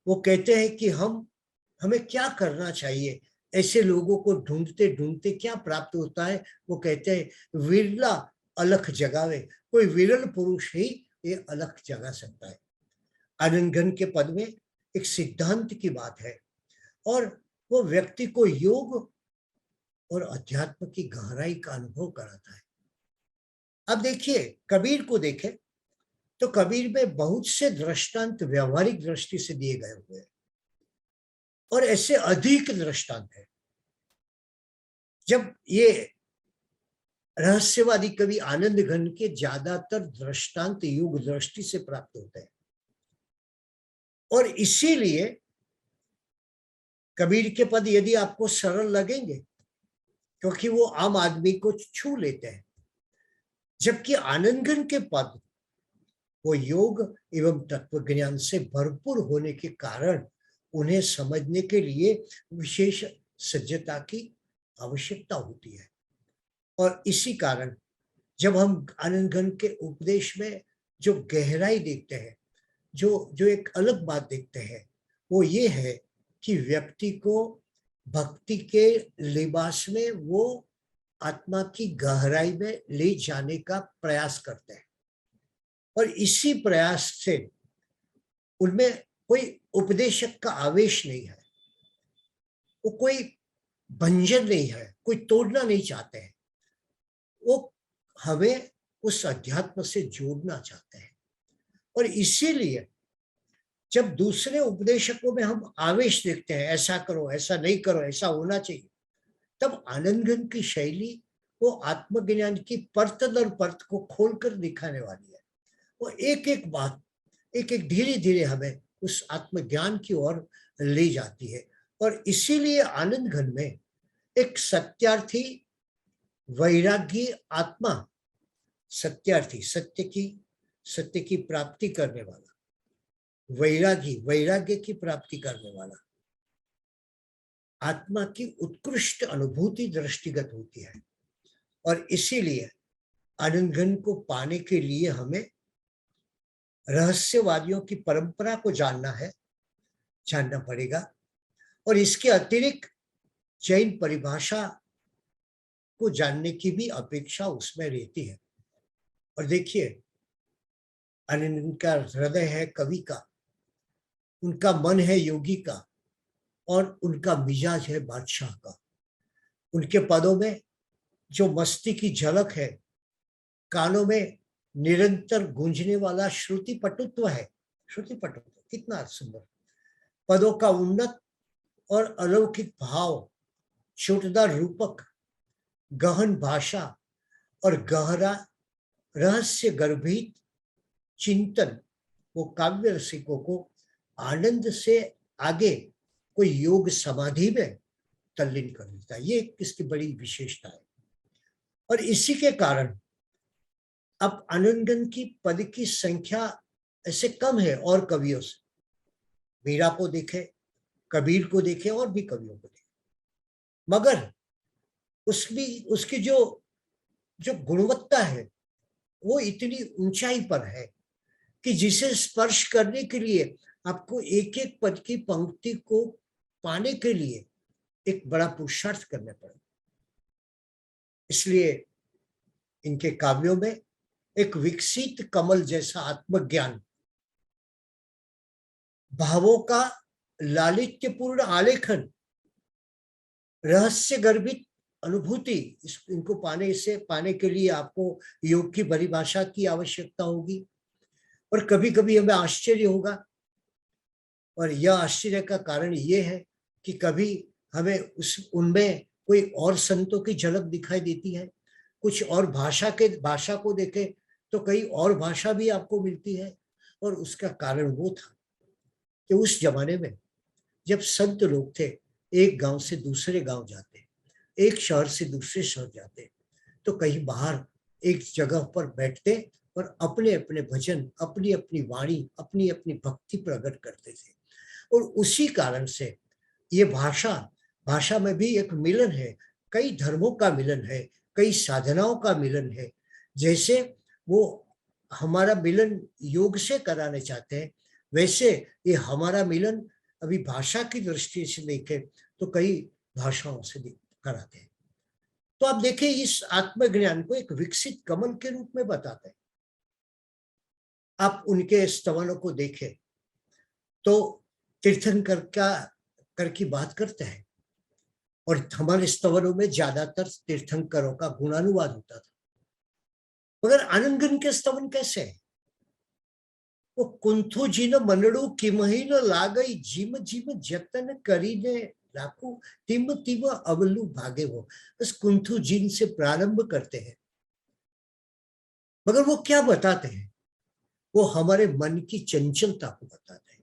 वो कहते हैं कि हमें क्या करना चाहिए, ऐसे लोगों को ढूंढते ढूंढते क्या प्राप्त होता है। वो कहते हैं विरला अलख जगावे, कोई विरल पुरुष ही ये अलख जगा सकता है। आनंद घन के पद में एक सिद्धांत की बात है, और वो व्यक्ति को योग और अध्यात्म की गहराई का अनुभव कराता है। अब देखिए, कबीर को देखें तो कबीर में बहुत से दृष्टांत व्यवहारिक दृष्टि से दिए गए हुए हैं, और ऐसे अधिक दृष्टांत है। जब ये रहस्यवादी कवि आनंद घन के ज्यादातर दृष्टांत योग दृष्टि से प्राप्त होते हैं, और इसीलिए कबीर के पद यदि आपको सरल लगेंगे, क्योंकि वो आम आदमी को छू लेते हैं, जबकि आनंद घन के पद वो योग एवं तत्व ज्ञान से भरपूर होने के कारण उन्हें समझने के लिए विशेष सज्जता की आवश्यकता होती है। और इसी कारण जब हम आनंद घन के उपदेश में जो गहराई देखते हैं, जो एक अलग बात देखते हैं, वो ये है कि व्यक्ति को भक्ति के लिबास में वो आत्मा की गहराई में ले जाने का प्रयास करते हैं। और इसी प्रयास से उनमें कोई उपदेशक का आवेश नहीं है, वो कोई भंजन नहीं है, कोई तोड़ना नहीं चाहते हैं, वो हमें उस अध्यात्म से जोड़ना चाहते हैं। और इसीलिए जब दूसरे उपदेशकों में हम आवेश देखते हैं, ऐसा करो, ऐसा नहीं करो, ऐसा होना चाहिए, तब आनंद घन की शैली वो आत्मज्ञान की परत दर परत को खोलकर दिखाने वाली है। वो एक एक बात, एक एक धीरे धीरे हमें उस आत्मज्ञान की ओर ले जाती है। और इसीलिए आनंद घन में एक सत्यार्थी, वैरागी आत्मा, सत्यार्थी सत्य की प्राप्ति करने वाला, वैरागी वैराग्य की प्राप्ति करने वाला, आत्मा की उत्कृष्ट अनुभूति दृष्टिगत होती है। और इसीलिए आनंद घन को पाने के लिए हमें रहस्यवादियों की परंपरा को जानना पड़ेगा, और इसके अतिरिक्त जैन परिभाषा को जानने की भी अपेक्षा उसमें रहती है। और देखिए, आनंद का हृदय है कवि का, उनका मन है योगी का, और उनका मिजाज है बादशाह का। उनके पदों में जो मस्ती की झलक है, कानों में निरंतर गूंजने वाला श्रुति पटुत्व है, श्रुति पटुत्व कितना सुंदर, पदों का उन्नत और अलौकिक भाव, छोटदार रूपक, गहन भाषा और गहरा रहस्य गर्भित चिंतन, वो काव्य रसिकों को आनंद से आगे कोई योग समाधि में तल्लीन कर देता है। ये इसकी बड़ी विशेषता है। और इसी के कारण अब आनंदगन की पद की संख्या ऐसे कम है और कवियों से। मीरा को देखे, कबीर को देखे और भी कवियों को देखे, मगर उसकी जो जो गुणवत्ता है वो इतनी ऊंचाई पर है कि जिसे स्पर्श करने के लिए आपको एक एक पद की पंक्ति को पाने के लिए एक बड़ा पुरुषार्थ करना पड़े। इसलिए इनके काव्यों में एक विकसित कमल जैसा आत्मज्ञान, भावों का लालित्यपूर्ण आलेखन, रहस्य गर्भित अनुभूति, इनको पाने के लिए आपको योग की परिभाषा की आवश्यकता होगी। और कभी कभी हमें आश्चर्य होगा, और यह आश्चर्य का कारण यह है कि कभी हमें उनमें कोई और संतों की झलक दिखाई देती है, कुछ और भाषा को देखें तो कई और भाषा भी आपको मिलती है। और उसका कारण वो था कि उस जमाने में जब संत लोग थे, एक गांव से दूसरे गांव जाते, एक शहर से दूसरे शहर जाते, तो कहीं बाहर एक जगह पर बैठते और अपने अपने भजन, अपनी अपनी वाणी, अपनी अपनी भक्ति प्रकट करते थे। और उसी कारण से ये भाषा में भी एक मिलन है, कई धर्मों का मिलन है, कई साधनाओं का मिलन है। जैसे वो हमारा मिलन योग से कराने चाहते हैं, वैसे ये हमारा मिलन अभी भाषा की दृष्टि से देखें तो कई भाषाओं से कराते हैं। तो आप देखिए, इस आत्मज्ञान को एक विकसित कमल के रूप में बताते हैं। आप उनके स्तवनों को देखें तो तीर्थंकर की बात करते हैं, और हमारे स्तवनों में ज्यादातर तीर्थंकरों का गुणानुवाद होता था। मगर आनंदगन के स्तवन कैसे है? वो कुंथु जिन मनड़ू किमहि न लागई, जिम जिम जतन करीने राखू, तिम तिम अवलु भागे। वो बस कुंथु जिन से प्रारंभ करते हैं, मगर वो क्या बताते हैं? वो हमारे मन की चंचलता को बताते हैं।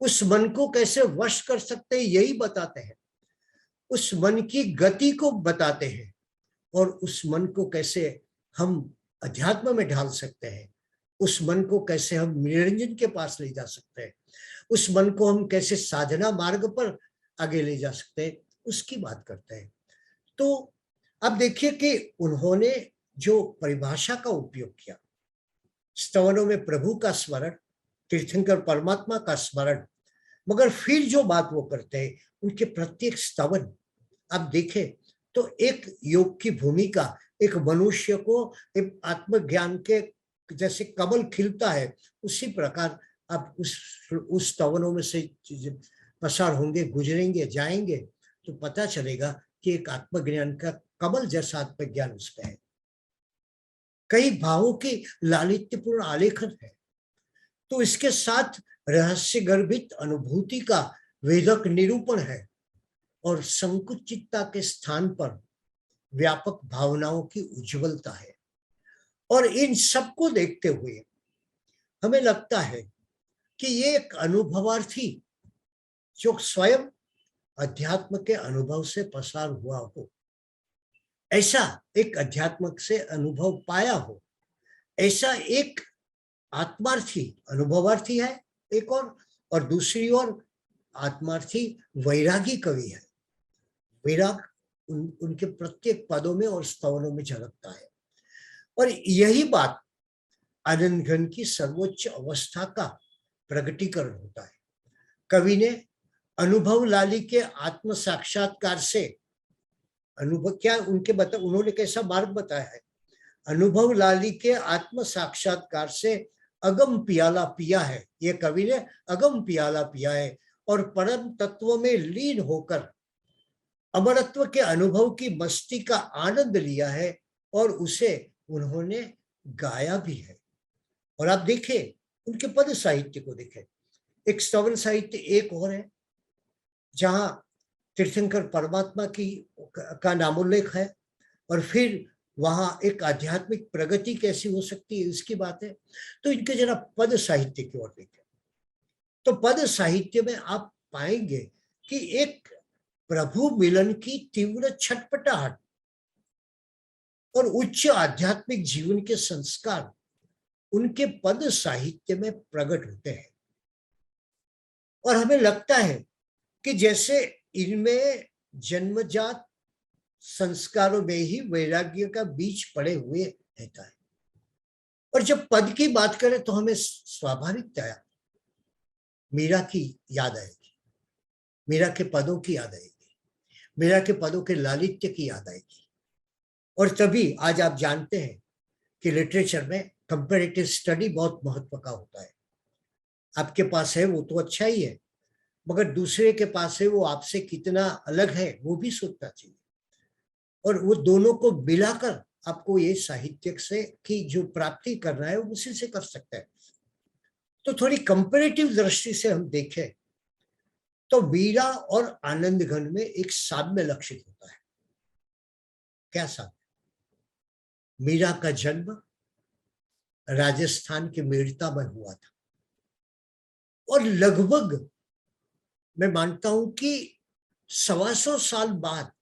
उस मन को कैसे वश कर सकते हैं यही बताते हैं। उस मन की गति को बताते हैं, और उस मन को कैसे हम अध्यात्म में ढाल सकते हैं, उस मन को कैसे हम निरंजन के पास ले जा सकते हैं, उस मन को हम कैसे साधना मार्ग पर आगे ले जा सकते हैं, उसकी बात करते हैं। तो अब देखिए कि उन्होंने जो परिभाषा का उपयोग किया, स्तवनों में प्रभु का स्मरण, तीर्थंकर परमात्मा का स्मरण, मगर फिर जो बात वो करते हैं, उनके प्रत्येक स्तवन आप देखें तो एक योग की भूमिका, एक मनुष्य को एक आत्मज्ञान के जैसे कमल खिलता है, उसी प्रकार आप उस स्तवनों में से पसार होंगे, गुजरेंगे, जाएंगे, तो पता चलेगा कि एक आत्मज्ञान का कमल जैसा आत्मज्ञान उसमें है। कई भावों की लालित्यपूर्ण आलेखन है, तो इसके साथ रहस्य गर्भित अनुभूति का वेदक निरूपण है, और संकुचितता के स्थान पर व्यापक भावनाओं की उज्जवलता है। और इन सबको देखते हुए हमें लगता है कि ये एक अनुभवार्थी जो स्वयं अध्यात्म के अनुभव से पसार हुआ हो, ऐसा एक अध्यात्म से अनुभव पाया हो, ऐसा एक आत्मार्थी अनुभवार्थी है एक और दूसरी ओर आत्मार्थी वैरागी कवि है। वैराग उनके प्रत्येक पदों में और स्तवनों में झलकता है, और यही बात आनंदघन की सर्वोच्च अवस्था का प्रकटीकरण होता है। कवि ने अनुभव लाली के आत्म साक्षात्कार से अनुभव क्या उन्होंने कैसा मार्ग बताया है? अनुभव लाली के आत्म साक्षात्कार से अगम पियाला पिया है, ये कवि ने अगम पियाला पिया है, और परम तत्व में लीन होकर अमरत्व के अनुभव की मस्ती का आनंद लिया है, और उसे उन्होंने गाया भी है। और आप देखें उनके पद साहित्य को देखें, एक स्तवन साहित्य एक और है जहां तीर्थंकर परमात्मा का नामोल्लेख है, और फिर वहां एक आध्यात्मिक प्रगति कैसी हो सकती है इसकी बात है। तो इनके जरा पद साहित्य की ओर देखें, तो पद साहित्य में आप पाएंगे कि एक प्रभु मिलन की तीव्र छटपटाहट और उच्च आध्यात्मिक जीवन के संस्कार उनके पद साहित्य में प्रकट होते हैं। और हमें लगता है कि जैसे इनमें जन्मजात संस्कारों में ही वैराग्य का बीज पड़े हुए रहता है। और जब पद की बात करें तो हमें स्वाभाविकतया मीरा की याद आएगी, मीरा के पदों की याद आएगी, मीरा के पदों के लालित्य की याद आएगी। और तभी आज आप जानते हैं कि लिटरेचर में कंपैरेटिव स्टडी बहुत महत्व का होता है। आपके पास है वो तो अच्छा ही है, मगर दूसरे के पास है वो आपसे कितना अलग है वो भी सोचना चाहिए। और वो दोनों को मिलाकर आपको ये साहित्य से की जो प्राप्ति करना है वो उसी से कर सकते हैं। तो थोड़ी कंपैरेटिव दृष्टि से हम देखें तो मीरा और आनंद घन में एक साम्य लक्षित होता है। क्या साम्य? मीरा का जन्म राजस्थान के मेड़ता में हुआ था और लगभग मैं मानता हूं कि 125 साल बाद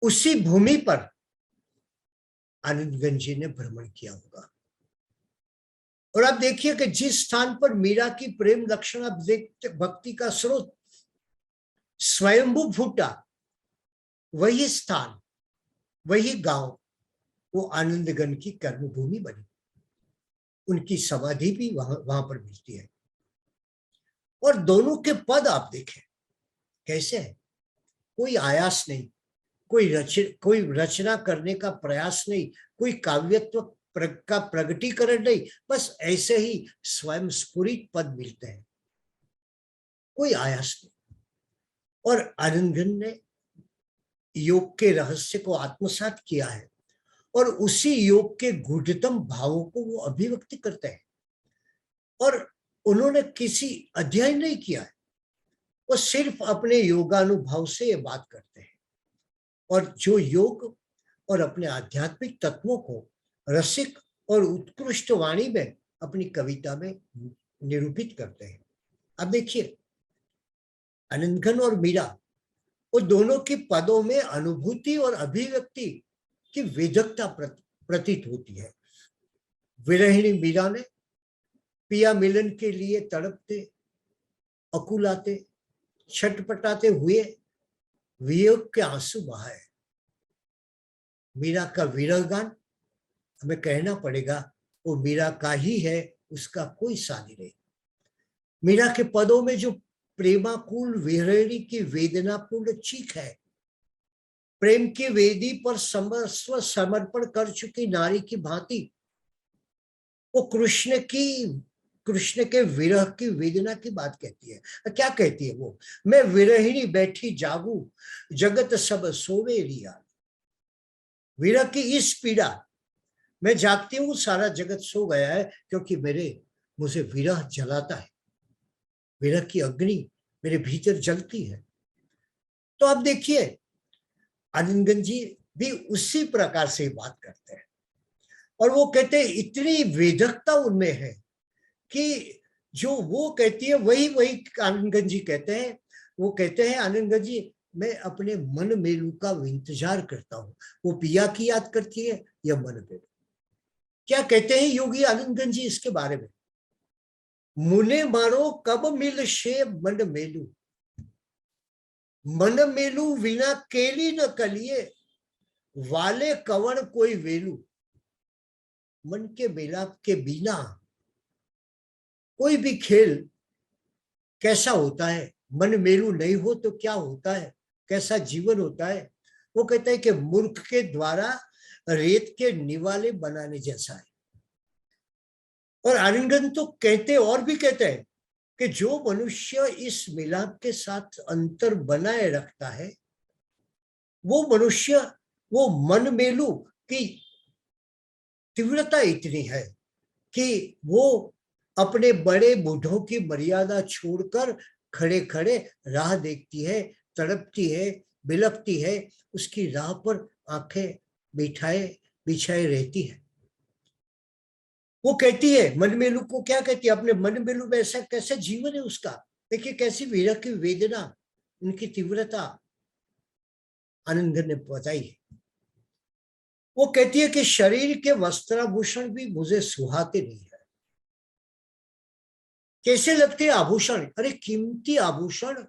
उसी भूमि पर आनंदगंज जी ने भ्रमण किया होगा। और आप देखिए कि जिस स्थान पर मीरा की प्रेम लक्षण आप देखते, भक्ति का स्रोत स्वयंभू फूटा, वही स्थान, वही गांव वो आनंदगण की कर्मभूमि बनी। उनकी समाधि भी वहां पर मिलती है। और दोनों के पद आप देखें कैसे है, कोई आयास नहीं, कोई रचना करने का प्रयास नहीं, कोई काव्यत्व का प्रगटीकरण नहीं, बस ऐसे ही स्वयं स्फुरित पद मिलते हैं, कोई आयास नहीं। और आनंदगण ने योग के रहस्य को आत्मसात किया है और उसी योग के गूढ़तम भावों को वो अभिव्यक्ति करते हैं। और उन्होंने किसी अध्ययन नहीं किया है, वो सिर्फ अपने योगानुभव से ये बात करते हैं। और जो योग और अपने आध्यात्मिक तत्वों को रसिक और उत्कृष्ट वाणी में अपनी कविता में निरूपित करते हैं। अब देखिए आनंदघन और मीरा, वो दोनों के पदों में अनुभूति और अभिव्यक्ति की वेदकता प्रतीत होती है। विरहिणी मीरा ने पिया मिलन के लिए तड़पते, अकुलाते, छटपटाते हुए वियोग के आंसू बहाए। मीरा का विरह गान हमें कहना पड़ेगा वो मीरा का ही है, उसका कोई सानी नहीं। मीरा के पदों में जो प्रेमाकुल विरहिणी की वेदनापूर्ण चीख है, प्रेम की वेदी पर सर्वस्व समर्पण कर चुकी नारी की भांति, वो कृष्ण के विरह की वेदना की बात कहती है। क्या कहती है वो? मैं विरहिणी बैठी जागू, जगत सब सोवे लिया। विरह की इस पीड़ा, मैं जागती हूं सारा जगत सो गया है, क्योंकि मुझे विरह जलाता है, विरह की अग्नि मेरे भीतर जलती है। तो आप देखिए आनंदगंज जी भी उसी प्रकार से बात करते हैं। और वो कहते हैं इतनी वेदकता उनमें है कि जो वो कहती है वही आनंदगंज जी कहते हैं। वो कहते हैं आनंदगंज जी, मैं अपने मन मेलू का इंतजार करता हूं। वो पिया की याद करती है या मन मेलू? क्या कहते हैं योगी आनंदगंज जी इसके बारे में? मुने मारो कब मिल शे मन मेलू, मन मेलू विना केली न कलिए, वाले कवण कोई वेलू। मन के मिलाप के बिना कोई भी खेल कैसा होता है, मन मेलू नहीं हो तो क्या होता है, कैसा जीवन होता है? वो कहता है कि मूर्ख के द्वारा रेत के निवाले बनाने जैसा है। और आनंदगंज तो कहते और भी कहते हैं कि जो मनुष्य इस मिलाप के साथ अंतर बनाए रखता है, वो मनुष्य, वो मन मेलू की तीव्रता इतनी है कि वो अपने बड़े बूढ़ों की मर्यादा छोड़कर खड़े खड़े राह देखती है, तड़पती है, बिलखती है, उसकी राह पर आंखें बिछाए रहती है। वो कहती है मन मेलू को, क्या कहती है? अपने मन मेलू में ऐसा कैसा जीवन है उसका देखिए कैसी विरह की वेदना, उनकी तीव्रता आनंद ने बताई है। वो कहती है कि शरीर के वस्त्राभूषण भी मुझे सुहाते नहीं है। कैसे लगते हैं आभूषण? अरे कीमती आभूषण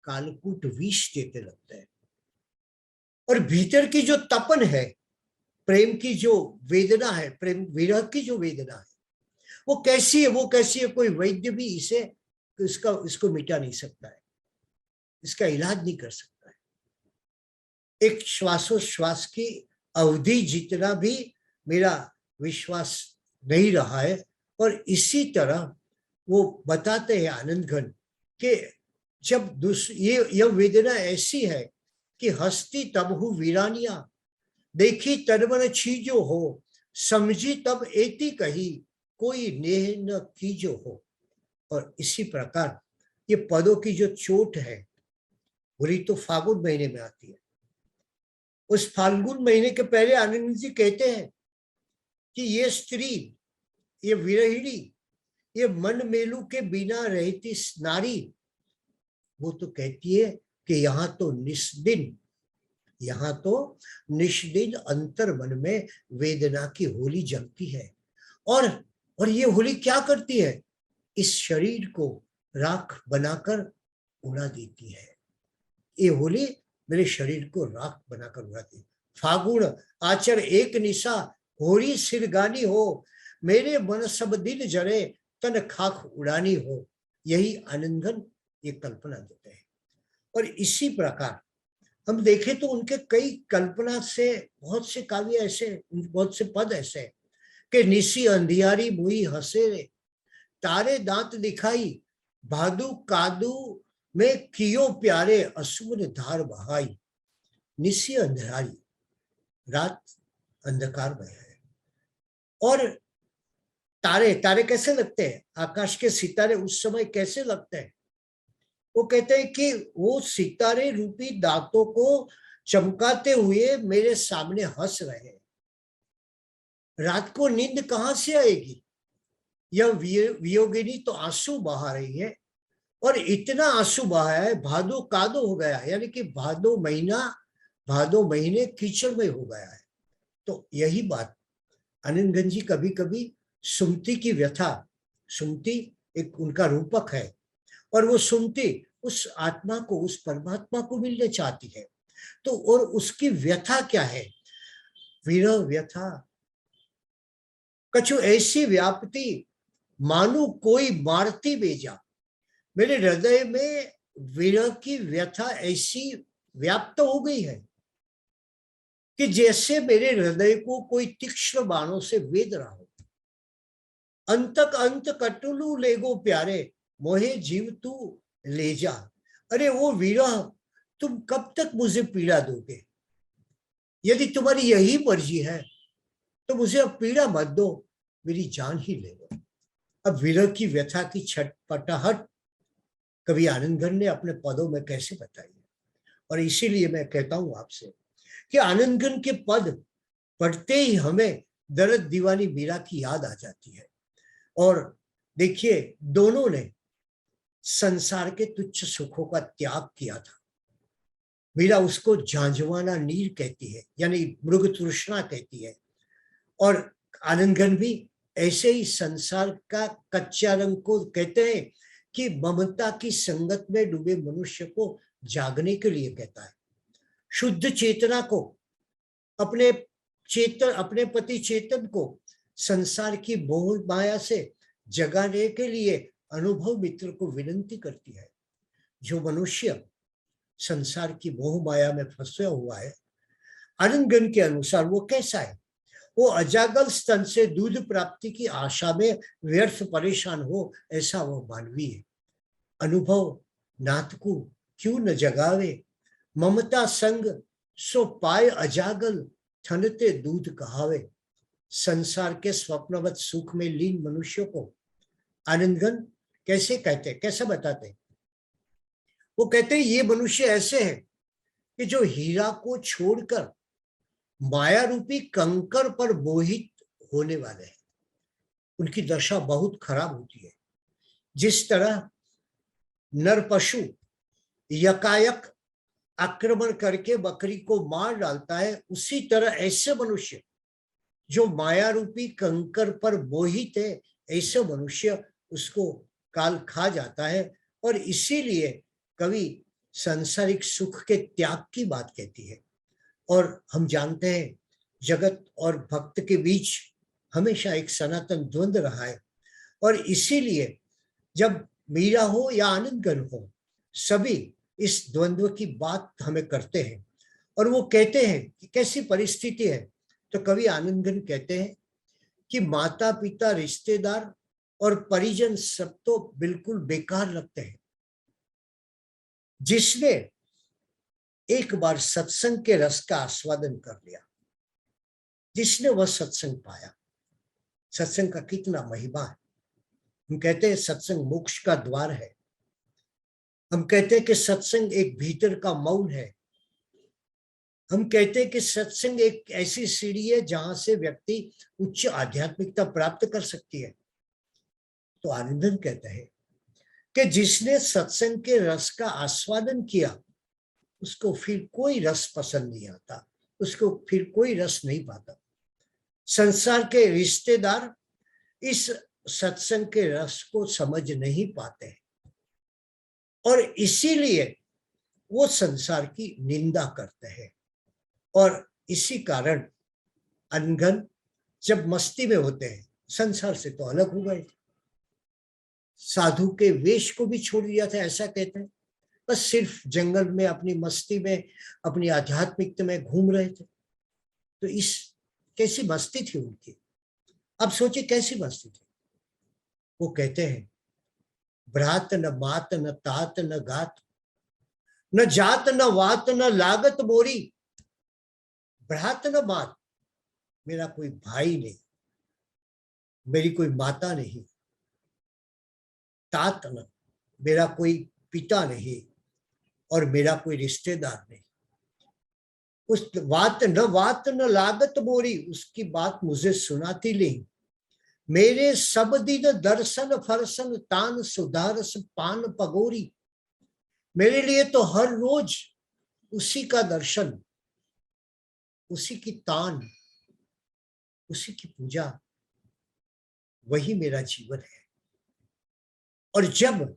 कालकूट विष देते लगते हैं। और भीतर की जो तपन है, प्रेम की जो वेदना है, प्रेम विरह की जो वेदना है, वो कैसी है? वो कैसी है? कोई वैद्य भी इसको मिटा नहीं सकता है, इसका इलाज नहीं कर सकता है। एक श्वासोश्वास की अवधि जितना भी मेरा विश्वास नहीं रहा है। और इसी तरह वो बताते हैं आनंद घन कि जब यह वेदना ऐसी है कि हस्ती तब हूँ वीरानिया, देखी तनमन छीजो हो, समझी तब एती कही, कोई नेह न कीजो हो। और इसी प्रकार ये पदों की जो चोट है, बुरी तो फागुन महीने में आती है। उस फाल्गुन महीने के पहले आनंद जी कहते हैं कि ये स्त्री, ये विरहिणी, ये मन मेलू के बिना रहती नारी, वो तो कहती है कि यहाँ तो निष्दिन अंतर मन में वेदना की होली जमती है। और ये होली क्या करती है? इस शरीर को राख बनाकर उड़ा देती है। ये होली मेरे शरीर को राख बनाकर उड़ाती है। फागुन आचर एक निशा, होरी सिरगानी हो, मेरे मन सब दिन जरे, तन खाक उड़ानी हो। यही आनंदन ये कल्पना देते हैं। और इसी प्रकार हम देखें तो उनके कई कल्पना से बहुत से काव्य ऐसे, बहुत से पद ऐसे कि निशी अंधियारी मुई हंसे रे, तारे दांत दिखाई, भादु कादू में कियो प्यारे, असुर धार बहाई। निशी अंधियारी, रात अंधकार में है। और तारे, तारे कैसे लगते हैं? आकाश के सितारे उस समय कैसे लगते हैं? वो कहते हैं कि वो सितारे रूपी दांतों को चमकाते हुए मेरे सामने हंस रहे हैं। रात को नींद कहां से आएगी? यह वियोगिनी तो आंसू बहा रही है, और इतना आंसू बहाया है भादो कादो हो गया है, यानी कि भादो महीने कीचड़ में हो गया है। तो यही बात आनंदगंज जी कभी कभी सुमति की व्यथा, सुमति एक उनका रूपक है, और वो सुमति उस आत्मा को, उस परमात्मा को मिलने चाहती है। तो और उसकी व्यथा क्या है? विरह व्यथा, कछु ऐसी व्याप्ति मानो कोई मारती बेजा। मेरे हृदय में विरह की व्यथा ऐसी व्याप्त हो गई है कि जैसे मेरे हृदय को कोई तीक्ष्ण बाणों से वेद रहा हो। अंतक अंत कटुलू लेगो प्यारे, मोहे जीव तू ले जा। अरे वो विरह, तुम कब तक मुझे पीड़ा दोगे? यदि तुम्हारी यही मर्जी है तो मुझे अब पीड़ा मत दो, मेरी जान ही ले लो। अब विरह की व्यथा की छटपटाहट कवि आनंदघन ने अपने पदों में कैसे बताई है। और इसीलिए मैं कहता हूं आपसे कि आनंदघन के पद पढ़ते ही हमें दर्द दीवानी मीरा की याद आ जाती है। और देखिए, दोनों ने संसार के तुच्छ सुखों का त्याग किया था। मीरा उसको झांझवाना नीर कहती है, यानी मृग तृष्णा कहती है, और आनंदघन भी ऐसे ही संसार का कच्चा रंग को कहते हैं कि ममता की संगत में डूबे मनुष्य को जागने के लिए कहता है। शुद्ध चेतना को, अपने पति चेतन को संसार की मोह माया से जगाने के लिए अनुभव मित्र को विनंती करती है। जो मनुष्य संसार की मोह माया में फंसा हुआ है, आनंदघन के अनुसार वो कैसा है? वो अजागल स्तन से दूध प्राप्ति की आशा में व्यर्थ परेशान हो, ऐसा वो मानवी है। अनुभव नाथ को क्यों न जगावे, ममता संग सो पाए अजागल, थनते दूध कहावे। संसार के स्वप्नवत सुख में लीन मनुष्य को आनंदघन कैसे कहते, कैसे बताते? वो कहते हैं ये मनुष्य ऐसे हैं कि जो हीरा को छोड़कर माया रूपी कंकर पर मोहित होने वाले हैं। उनकी दशा बहुत खराब होती है। जिस तरह नर पशु यकायक आक्रमण करके बकरी को मार डालता है, उसी तरह ऐसे मनुष्य जो माया रूपी कंकर पर मोहित है, ऐसे मनुष्य उसको काल खा जाता है। और इसीलिए कवि सांसारिक सुख के त्याग की बात कहती है। और हम जानते हैं जगत और भक्त के बीच हमेशा एक सनातन द्वंद्व रहा है, और इसीलिए जब मीरा हो या आनंदघन हो, सभी इस द्वंद्व की बात हमें करते हैं। और वो कहते हैं कि कैसी परिस्थिति है, तो कवि आनंदघन कहते हैं कि माता पिता रिश्तेदार और परिजन सब तो बिल्कुल बेकार लगते हैं। जिसने एक बार सत्संग के रस का आस्वादन कर लिया, जिसने वह सत्संग पाया, सत्संग का कितना महिमा है। हम कहते हैं सत्संग मोक्ष का द्वार है। हम कहते हैं कि सत्संग एक भीतर का मौन है। हम कहते हैं कि सत्संग एक ऐसी सीढ़ी है जहां से व्यक्ति उच्च आध्यात्मिकता प्राप्त कर सकती है। तो आनंदन कहते हैं कि जिसने सत्संग के रस का आस्वादन किया, उसको फिर कोई रस पसंद नहीं आता, उसको फिर कोई रस नहीं पाता। संसार के रिश्तेदार इस सत्संग के रस को समझ नहीं पाते, और इसीलिए वो संसार की निंदा करते हैं। और इसी कारण अनघन जब मस्ती में होते हैं, संसार से तो अलग हो गए थे, साधु के वेश को भी छोड़ दिया था, ऐसा कहते हैं। बस सिर्फ जंगल में अपनी मस्ती में, अपनी आध्यात्मिकता में घूम रहे थे। तो इस कैसी मस्ती थी उनकी, अब सोचिए कैसी मस्ती थी। वो कहते हैं, भ्रात न मात न तात न गात, न जात न वात न लागत मोरी। भ्रात न मात, मेरा कोई भाई नहीं, मेरी कोई माता नहीं, तात न, मेरा कोई पिता नहीं, और मेरा कोई रिश्तेदार नहीं। उस वात न लागत मोरी, उसकी बात मुझे सुनाती नहीं। मेरे सब दिन दर्शन फरसन तान सुधारस पान पगोरी। मेरे लिए तो हर रोज उसी का दर्शन, उसी की तान, उसी की पूजा, वही मेरा जीवन है। और जब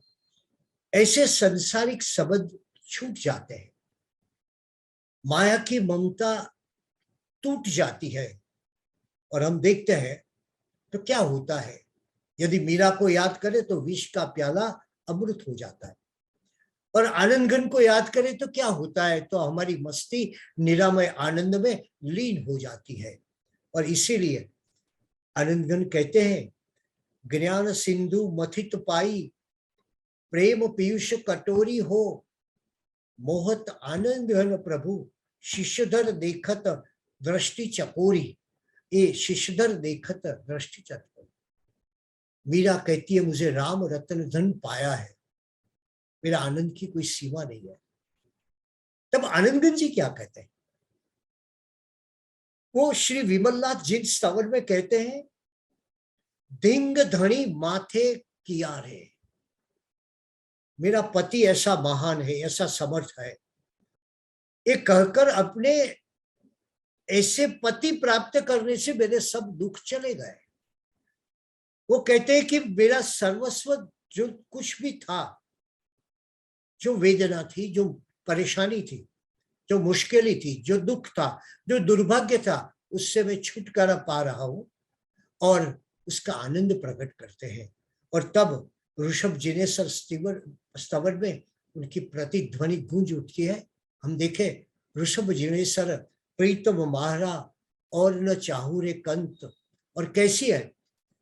ऐसे सांसारिक संबंध छूट जाते हैं, माया की ममता टूट जाती है, और हम देखते हैं तो क्या होता है। यदि मीरा को याद करें तो विष का प्याला अमृत हो जाता है, और आनंदघन को याद करें तो क्या होता है, तो हमारी मस्ती निरामय आनंद में लीन हो जाती है। और इसीलिए आनंदघन कहते हैं, ज्ञान सिंधु मथित पाई, प्रेम पीयूष कटोरी हो, मोहत आनंद घन प्रभु, शिष्यधर देखत दृष्टि चकोरी। ये शिष्यधर देखत दृष्टि चकोरी। मीरा कहती है, मुझे राम रतन धन पाया है, मेरा आनंद की कोई सीमा नहीं है। तब आनंदगंज जी क्या कहते हैं, वो श्री विमलनाथ जिन स्तवन में कहते हैं, दिंग धनी माथे किया रे। मेरा पति ऐसा महान है, ऐसा समर्थ है, ये कहकर अपने ऐसे पति प्राप्त करने से मेरे सब दुख चले गए। वो कहते हैं कि मेरा सर्वस्व जो कुछ भी था, जो वेदना थी, जो परेशानी थी, जो मुश्किलें थी, जो दुख था, जो दुर्भाग्य था, उससे मैं छुटकारा पा रहा हूं, और उसका आनंद प्रकट करते हैं। और तब ऋषभ जिनेश्वर स्तवन में उनकी प्रतिध्वनि गूंज उठती है। हम देखें, ऋषभ जिनेश्वर प्रीतम महारा और न चाहू रे कंत। और कैसी है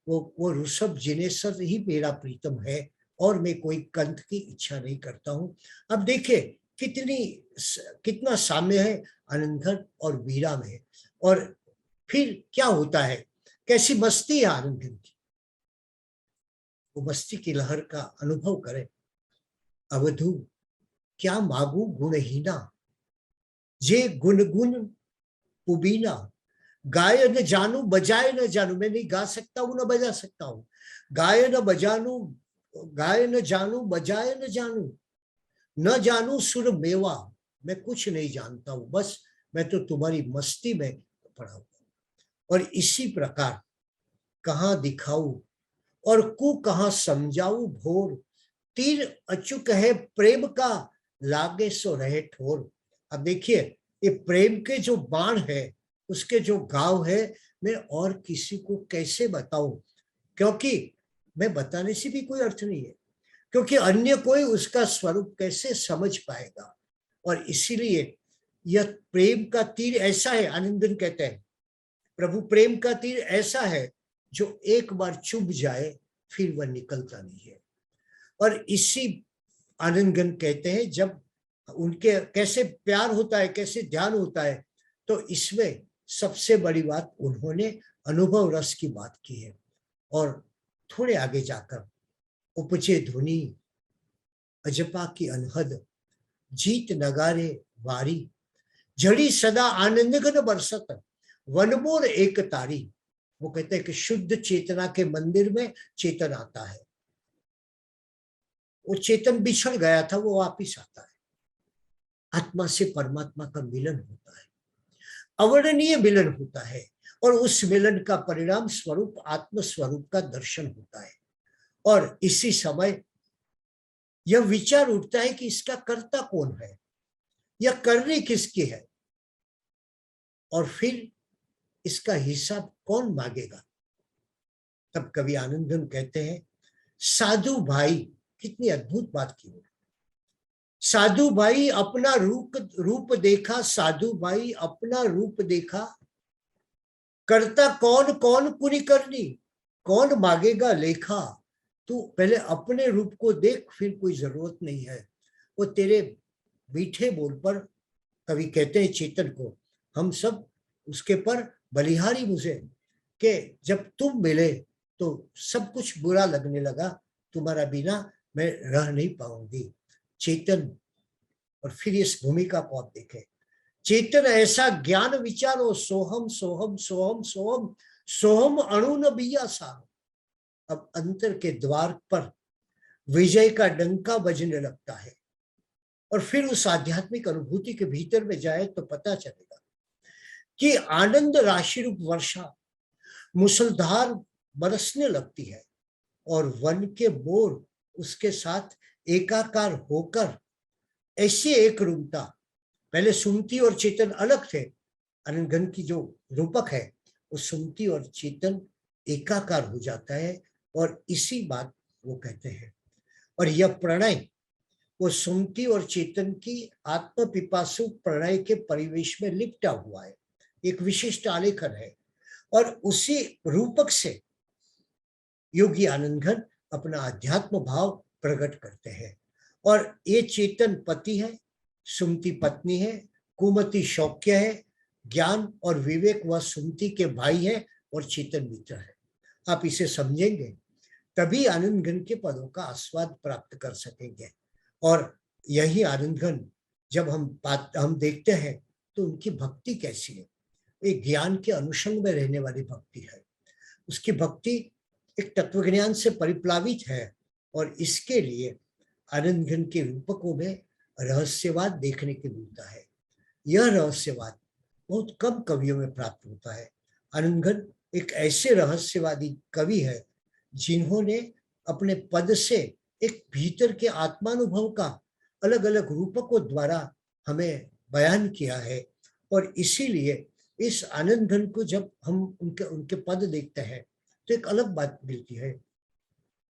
वो ऋषभ जिनेश्वर ही मेरा प्रीतम है, और मैं कोई कंत की इच्छा नहीं करता हूं। अब देखिए कितना साम्य है आनंदघन और मीरा में। और फिर क्या होता है, कैसी मस्ती है आनंदघन की, वो मस्ती की लहर का अनुभव करें। अवधू क्या मागू गुणहीना, जे गुनगुन पुबीना। गाय न जानू बजाए न जानू, मैं नहीं गा सकता हूं, न बजा सकता हूं। गाय न बजानू गाए न जानू बजाए न जानू, न जानू सुर मेवा, मैं कुछ नहीं जानता हूं, बस मैं तो तुम्हारी मस्ती में पड़ा हूं। और इसी प्रकार कहाँ दिखाऊं और कु कहाँ समझाऊं भोर, तीर अचूक है प्रेम का, लागे सो रहे ठोर। अब देखिए, ये प्रेम के जो बाण है, उसके जो घाव है, मैं और किसी को कैसे बताऊं, क्योंकि मैं बताने से भी कोई अर्थ नहीं है, क्योंकि अन्य कोई उसका स्वरूप कैसे समझ पाएगा। और इसीलिए यह प्रेम का तीर ऐसा है, आनंदन कहते हैं, प्रभु प्रेम का तीर ऐसा है जो एक बार चुभ जाए फिर वह निकलता नहीं है। और इसी आनंदगण कहते हैं, जब उनके कैसे प्यार होता है, कैसे ध्यान होता है, तो इसमें सबसे बड़ी बात उन्होंने अनुभव रस की बात की है। और थोड़े आगे जाकर उपजे धुनी अजपा की अनहद, जीत नगारे वारी, जड़ी सदा आनंदगन बरसत, वनमोर एक तारी। वो कहते हैं कि शुद्ध चेतना के मंदिर में चेतन आता है, वो चेतन बिछड़ गया था, वो वापिस आता है, आत्मा से परमात्मा का मिलन होता है, अवर्णनीय मिलन होता है, और उस मिलन का परिणाम स्वरूप आत्म स्वरूप का दर्शन होता है। और इसी समय यह विचार उठता है कि इसका कर्ता कौन है, यह करनी किसकी है, और फिर इसका हिसाब कौन मांगेगा। तब कवि आनंदन कहते हैं, साधु भाई, कितनी अद्भुत बात की, साधु भाई अपना रूप देखा, साधु भाई अपना रूप देखा, करता कौन कौन कुनी करनी, कौन मांगेगा लेखा। तू पहले अपने रूप को देख, फिर कोई जरूरत नहीं है। वो तेरे मीठे बोल पर, कवि कहते हैं चेतन को, हम सब उसके पर बलिहारी मुझे, कि जब तुम मिले तो सब कुछ बुरा लगने लगा, तुम्हारा बिना मैं रह नहीं पाऊंगी। चेतन, और फिर इस भूमिका को आप देखें, चेतन ऐसा ज्ञान विचारो, सोहम सोहम सोहम सोहम, सोहम अणु न बिया सारो। अब अंतर के द्वार पर विजय का डंका बजने लगता है, और फिर उस आध्यात्मिक अनुभूति के भीतर में जाए तो पता चलेगा कि आनंद राशि रूप वर्षा मुसलधार बरसने लगती है, और वन के मोर उसके साथ एकाकार होकर ऐसे एक रूपता, पहले सुमति और चेतन अलग थे, आनंदघन की जो रूपक है वो सुमति और चेतन एकाकार हो जाता है। और इसी बात वो कहते हैं, और यह प्रणय वो सुमति और चेतन की आत्म पिपासु प्रणय के परिवेश में लिपटा हुआ है, एक विशिष्ट आलेखन है। और उसी रूपक से योगी आनंदघन अपना अध्यात्म भाव प्रकट करते हैं। और ये चेतन पति है, सुमति पत्नी है, कुमति शौक्य है, ज्ञान और विवेक व सुमति के भाई है, और चेतन मित्र है। आप इसे समझेंगे तभी आनंदघन के पदों का आस्वाद प्राप्त कर सकेंगे। और यही आनंदघन जब हम देखते हैं तो उनकी भक्ति कैसी है, एक ज्ञान के अनुषंग में रहने वाली भक्ति है। उसकी भक्ति एक तत्वज्ञान से परिप्लावित है, और इसके लिए आनंदघन के रूपकों में रहस्यवाद देखने को मिलता है। यह रहस्यवाद बहुत कम कवियों में प्राप्त होता है। आनंदघन एक ऐसे रहस्यवादी कवि है जिन्होंने अपने पद से एक भीतर के आत्मानुभव का अलग अलग रूपकों द्वारा हमें बयान किया है। और इसीलिए इस आनंदघन को जब हम उनके पद देखते हैं तो एक अलग बात मिलती है,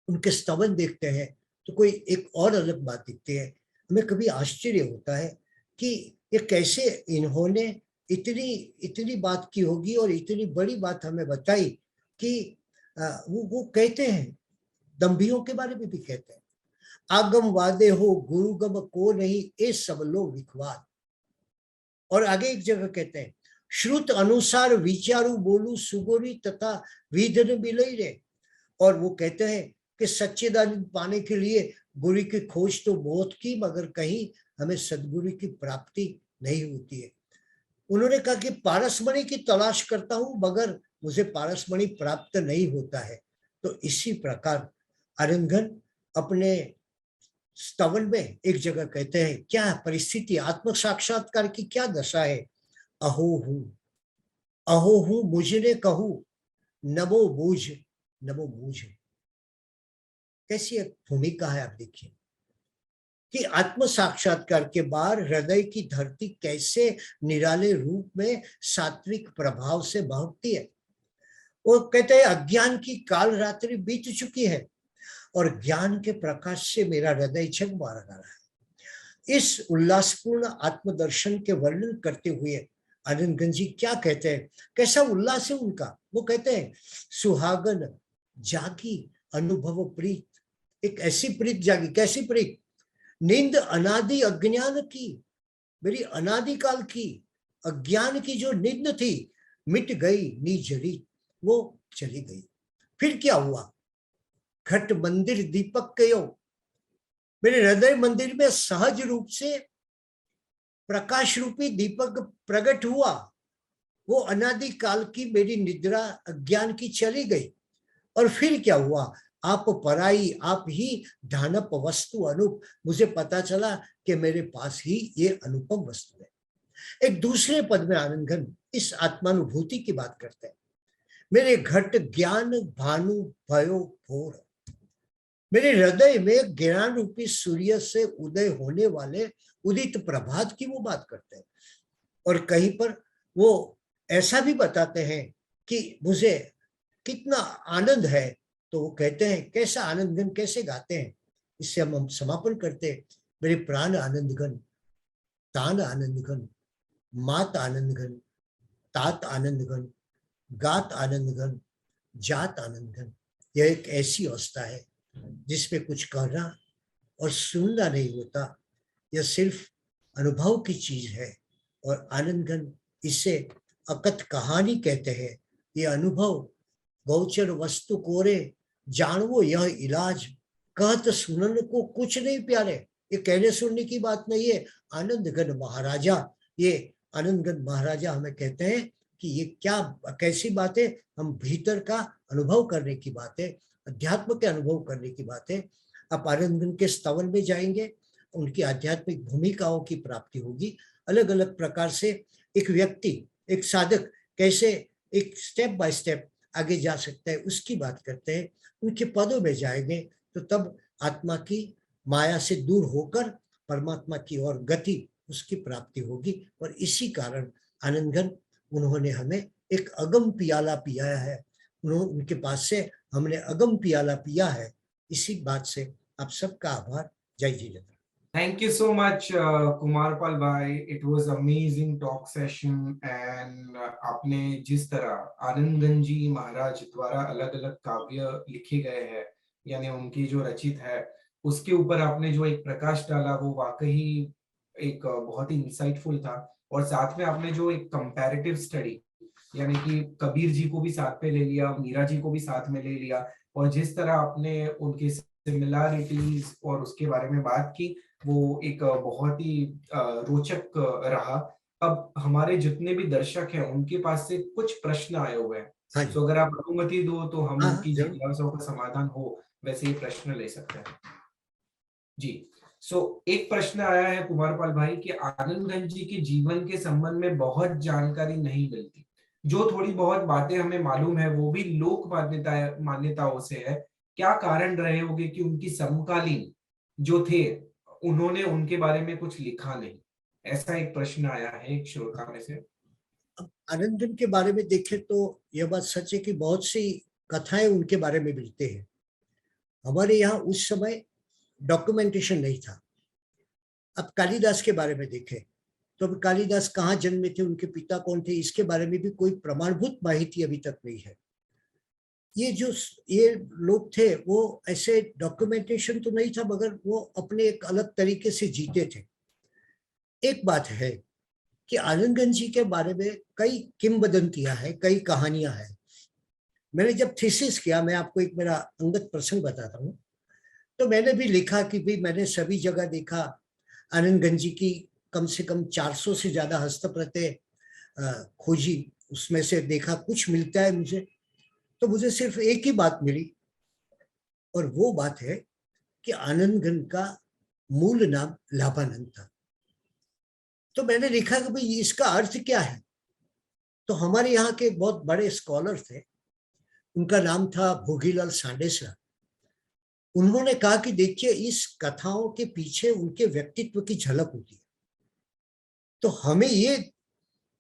उनके स्तवन देखते हैं तो कोई एक और अलग बात दिखती है। हमें कभी आश्चर्य होता है कि ये कैसे इन्होंने इतनी बात की होगी, और इतनी बड़ी बात हमें बताई कि वो कहते हैं, दंभियों के बारे में भी कहते हैं, आगम वादे हो गुरुगम को नहीं, ए सब लो विखवाद। और आगे एक जगह कहते हैं, श्रुत अनुसार विचारू बोलू सुगोरी तथा विधन बिलई रे। और वो कहते हैं कि सच्चिदानंद पाने के लिए गुरु की खोज तो बहुत की, मगर कहीं हमें सदगुरु की प्राप्ति नहीं होती है। उन्होंने कहा कि पारसमणि की तलाश करता हूं, मगर मुझे पारसमणि प्राप्त नहीं होता है। तो इसी प्रकार आनंदघन अपने स्तवन में एक जगह कहते हैं, क्या परिस्थिति, आत्म साक्षात्कार की क्या दशा है। अहो हूं मुझने कहूं, नमो बूझ नमो बूझ। कैसी एक भूमिका है, आप देखिए कि आत्म साक्षात्कार के बाद हृदय की धरती कैसे निराले रूप में सात्विक प्रभाव से महकती है। वो कहते हैं अज्ञान की काल रात्रि बीत चुकी है और ज्ञान के प्रकाश से मेरा हृदय झगमगा रहा है। इस उल्लासपूर्ण आत्मदर्शन के वर्णन करते हुए आनंदगंज जी क्या कहते हैं, कैसा उल्लास है उनका। वो कहते हैं, सुहागन जागी अनुभव प्रीत। एक ऐसी प्रीत जागी, कैसी प्रीत, नींद अनादि अज्ञान की, मेरी अनादिकाल की अज्ञान की जो नींद थी मिट गई नीज रीत, वो चली गई। फिर क्या हुआ, घट मंदिर दीपक कयो, मेरे हृदय मंदिर में सहज रूप से प्रकाश रूपी दीपक प्रकट हुआ। वो अनादि काल की मेरी निद्रा अज्ञान की चली गई। और फिर क्या हुआ, आप पराई आप ही ढानप वस्तु अनूप, मुझे पता चला कि मेरे पास ही ये अनुपम वस्तु है। एक दूसरे पद में आनंदघन इस आत्मानुभूति की बात करते हैं, मेरे घट ज्ञान भानु भयो भोर, मेरे हृदय में ज्ञान रूपी सूर्य से उदय होने वाले उदित प्रभात की वो बात करते हैं। और कहीं पर वो ऐसा भी बताते हैं कि मुझे कितना आनंद है, तो वो कहते हैं कैसा आनंदगन कैसे गाते हैं। इससे हम समापन करते हैं, मेरे प्राण आनंदगन, तान आनंदगन, मात आनंदगन, तात आनंदगन, गात आनंदगन, जात आनंदगन। यह एक ऐसी अवस्था है जिसमें कुछ कहना और सुनना नहीं होता, यह सिर्फ अनुभव की चीज है। और आनंदगन इसे अकथ कहानी कहते हैं। ये अनुभव गौचर वस्तु कोरे, जानवो यह इलाज, कहत सुनन को कुछ नहीं प्यारे। ये कहने सुनने की बात नहीं है। आनंदगन महाराजा, ये आनंदगन महाराजा हमें कहते हैं कि ये क्या कैसी बात है, हम भीतर का अनुभव करने की बात है, अध्यात्म के अनुभव करने की बात है। आप आनंदगन के स्तवन में जाएंगे, उनकी आध्यात्मिक भूमिकाओं की प्राप्ति होगी। अलग अलग प्रकार से एक व्यक्ति, एक साधक कैसे एक स्टेप बाय स्टेप आगे जा सकता है, उसकी बात करते हैं। उनके पदों में जाएंगे तो तब आत्मा की माया से दूर होकर परमात्मा की ओर गति, उसकी प्राप्ति होगी। और इसी कारण आनंदघन उन्होंने हमें एक अगम पियाला पियाया है, उनके पास से हमने अगम पियाला पिया है। इसी बात से आप सबका आभार। जय Jinendra. Thank you so much, Kumarpal भाई. It was amazing talk session and आपने जिस तरह आनंदगन जी महाराज द्वारा अलग अलग काव्य लिखे गए हैं, यानी उनकी जो रचित है, उसके ऊपर आपने जो एक प्रकाश डाला वो वाकई एक बहुत ही इंसाइटफुल था। और साथ में आपने जो एक कंपैरेटिव स्टडी, यानी कि कबीर जी को भी साथ में ले लिया, मीरा जी को भी साथ में ले लिया, और जिस तरह आपने उनकी सिमिलैरिटीज और उसके बारे में बात की, वो एक बहुत ही रोचक रहा। अब हमारे जितने भी दर्शक हैं उनके पास से कुछ प्रश्न आए हुए हैं, तो अगर आप अनुमति दो तो हम उनकी जिज्ञासाओं का समाधान हो वैसे ही प्रश्न ले सकते हैं जी। एक प्रश्न आया है कुमारपाल भाई कि आनंदगन जी के जीवन के संबंध में बहुत जानकारी नहीं मिलती, जो थोड़ी बहुत बातें हमें मालूम है वो भी लोक मान्यताओं से है। क्या कारण रहे होंगे कि उनकी समकालीन जो थे उन्होंने उनके बारे में कुछ लिखा नहीं? ऐसा एक प्रश्न आया है एक श्रोता में से। आनंदगन के बारे में देखें तो यह बात सच है कि बहुत सी कथाएं उनके बारे में मिलते हैं। हमारे यहाँ उस समय डॉक्यूमेंटेशन नहीं था। अब कालिदास के बारे में देखें तो अब कालिदास कहाँ जन्मे थे, उनके पिता कौन थे, इसके बारे में भी कोई प्रमाणभूत माहिती अभी तक नहीं है। ये लोग थे वो ऐसे डॉक्यूमेंटेशन तो नहीं था, मगर वो अपने एक अलग तरीके से जीते थे। एक बात है कि आनंदगन जी के बारे में कई किंवदंतियां हैं, कई कहानियां हैं। मैंने जब थीसिस किया, मैं आपको एक मेरा अंगत प्रसंग बताता हूँ, तो मैंने भी लिखा कि भाई मैंने सभी जगह देखा, आनंदगन जी की कम से कम 400 से ज्यादा हस्तप्रतें खोजी, उसमें से देखा कुछ मिलता है मुझे, तो मुझे सिर्फ एक ही बात मिली, और वो बात है कि आनंदगण का मूल नाम लाभानंद था। तो मैंने लिखा कि भाई इसका अर्थ क्या है। तो हमारे यहाँ के एक बहुत बड़े स्कॉलर थे, उनका नाम था भोगीलाल सांडेसरा। उन्होंने कहा कि देखिए इस कथाओं के पीछे उनके व्यक्तित्व की झलक होती है। तो हमें ये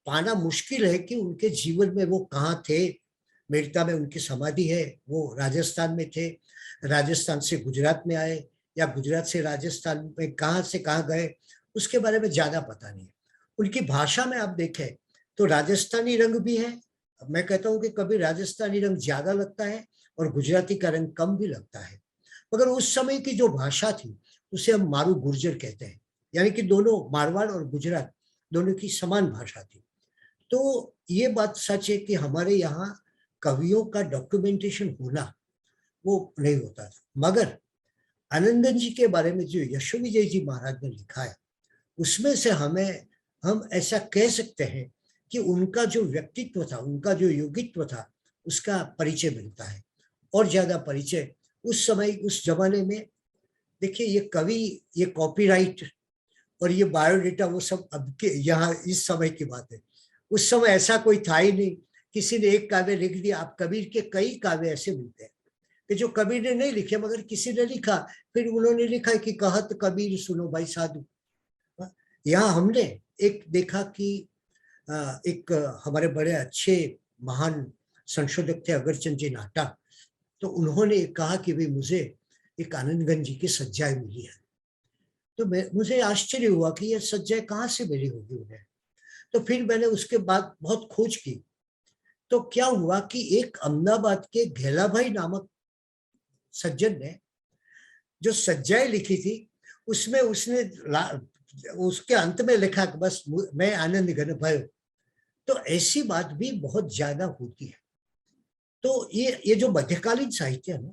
पाना मुश्किल है कि उनके जीवन में वो कहाँ थे। मेड़ता में उनकी समाधि है, वो राजस्थान में थे, राजस्थान से गुजरात में आए या गुजरात से राजस्थान में कहाँ से कहाँ गए, उसके बारे में ज्यादा पता नहीं है। उनकी भाषा में आप देखें तो राजस्थानी रंग भी है। मैं कहता हूँ कि कभी राजस्थानी रंग ज्यादा लगता है और गुजराती का रंग कम भी लगता है। मगर उस समय की जो भाषा थी उसे हम मारू गुर्जर कहते हैं, यानी कि दोनों मारवाड़ और गुजरात दोनों की समान भाषा थी। तो ये बात सच है कि हमारे यहाँ कवियों का डॉक्यूमेंटेशन होना वो नहीं होता था। मगर आनंदन जी के बारे में जो यशो विजय जी महाराज ने लिखा है उसमें से हम ऐसा कह सकते हैं कि उनका जो व्यक्तित्व था, उनका जो योगित्व था, उसका परिचय मिलता है। और ज्यादा परिचय उस समय उस जमाने में, देखिए ये कवि, ये कॉपीराइट और ये बायोडेटा वो सब अब के यहाँ इस समय की बात है। उस समय ऐसा कोई था ही नहीं। किसी ने एक काव्य लिख दिया। आप कबीर के कई काव्य ऐसे मिलते हैं कि जो कबीर ने नहीं लिखे मगर किसी ने लिखा, फिर उन्होंने लिखा कि कहत कबीर सुनो भाई साधु। यहाँ हमने एक देखा कि एक हमारे बड़े अच्छे महान संशोधक थे अगरचंद जी नाटा। तो उन्होंने कहा कि भाई मुझे एक आनंदगंज जी की सज्जाएं मिली है। तो मुझे आश्चर्य हुआ कि ये सज्जाएं कहाँ से मिली होगी उन्हें। तो फिर मैंने उसके बाद बहुत खोज की। तो क्या हुआ कि एक अहमदाबाद के घेलाभाई नामक सज्जन ने जो सज्जाएं लिखी थी उसमें उसने उसके अंत में लिखा कि बस मैं आनंद घन भयो। तो ऐसी बात भी बहुत ज्यादा होती है। तो ये जो मध्यकालीन साहित्य है ना,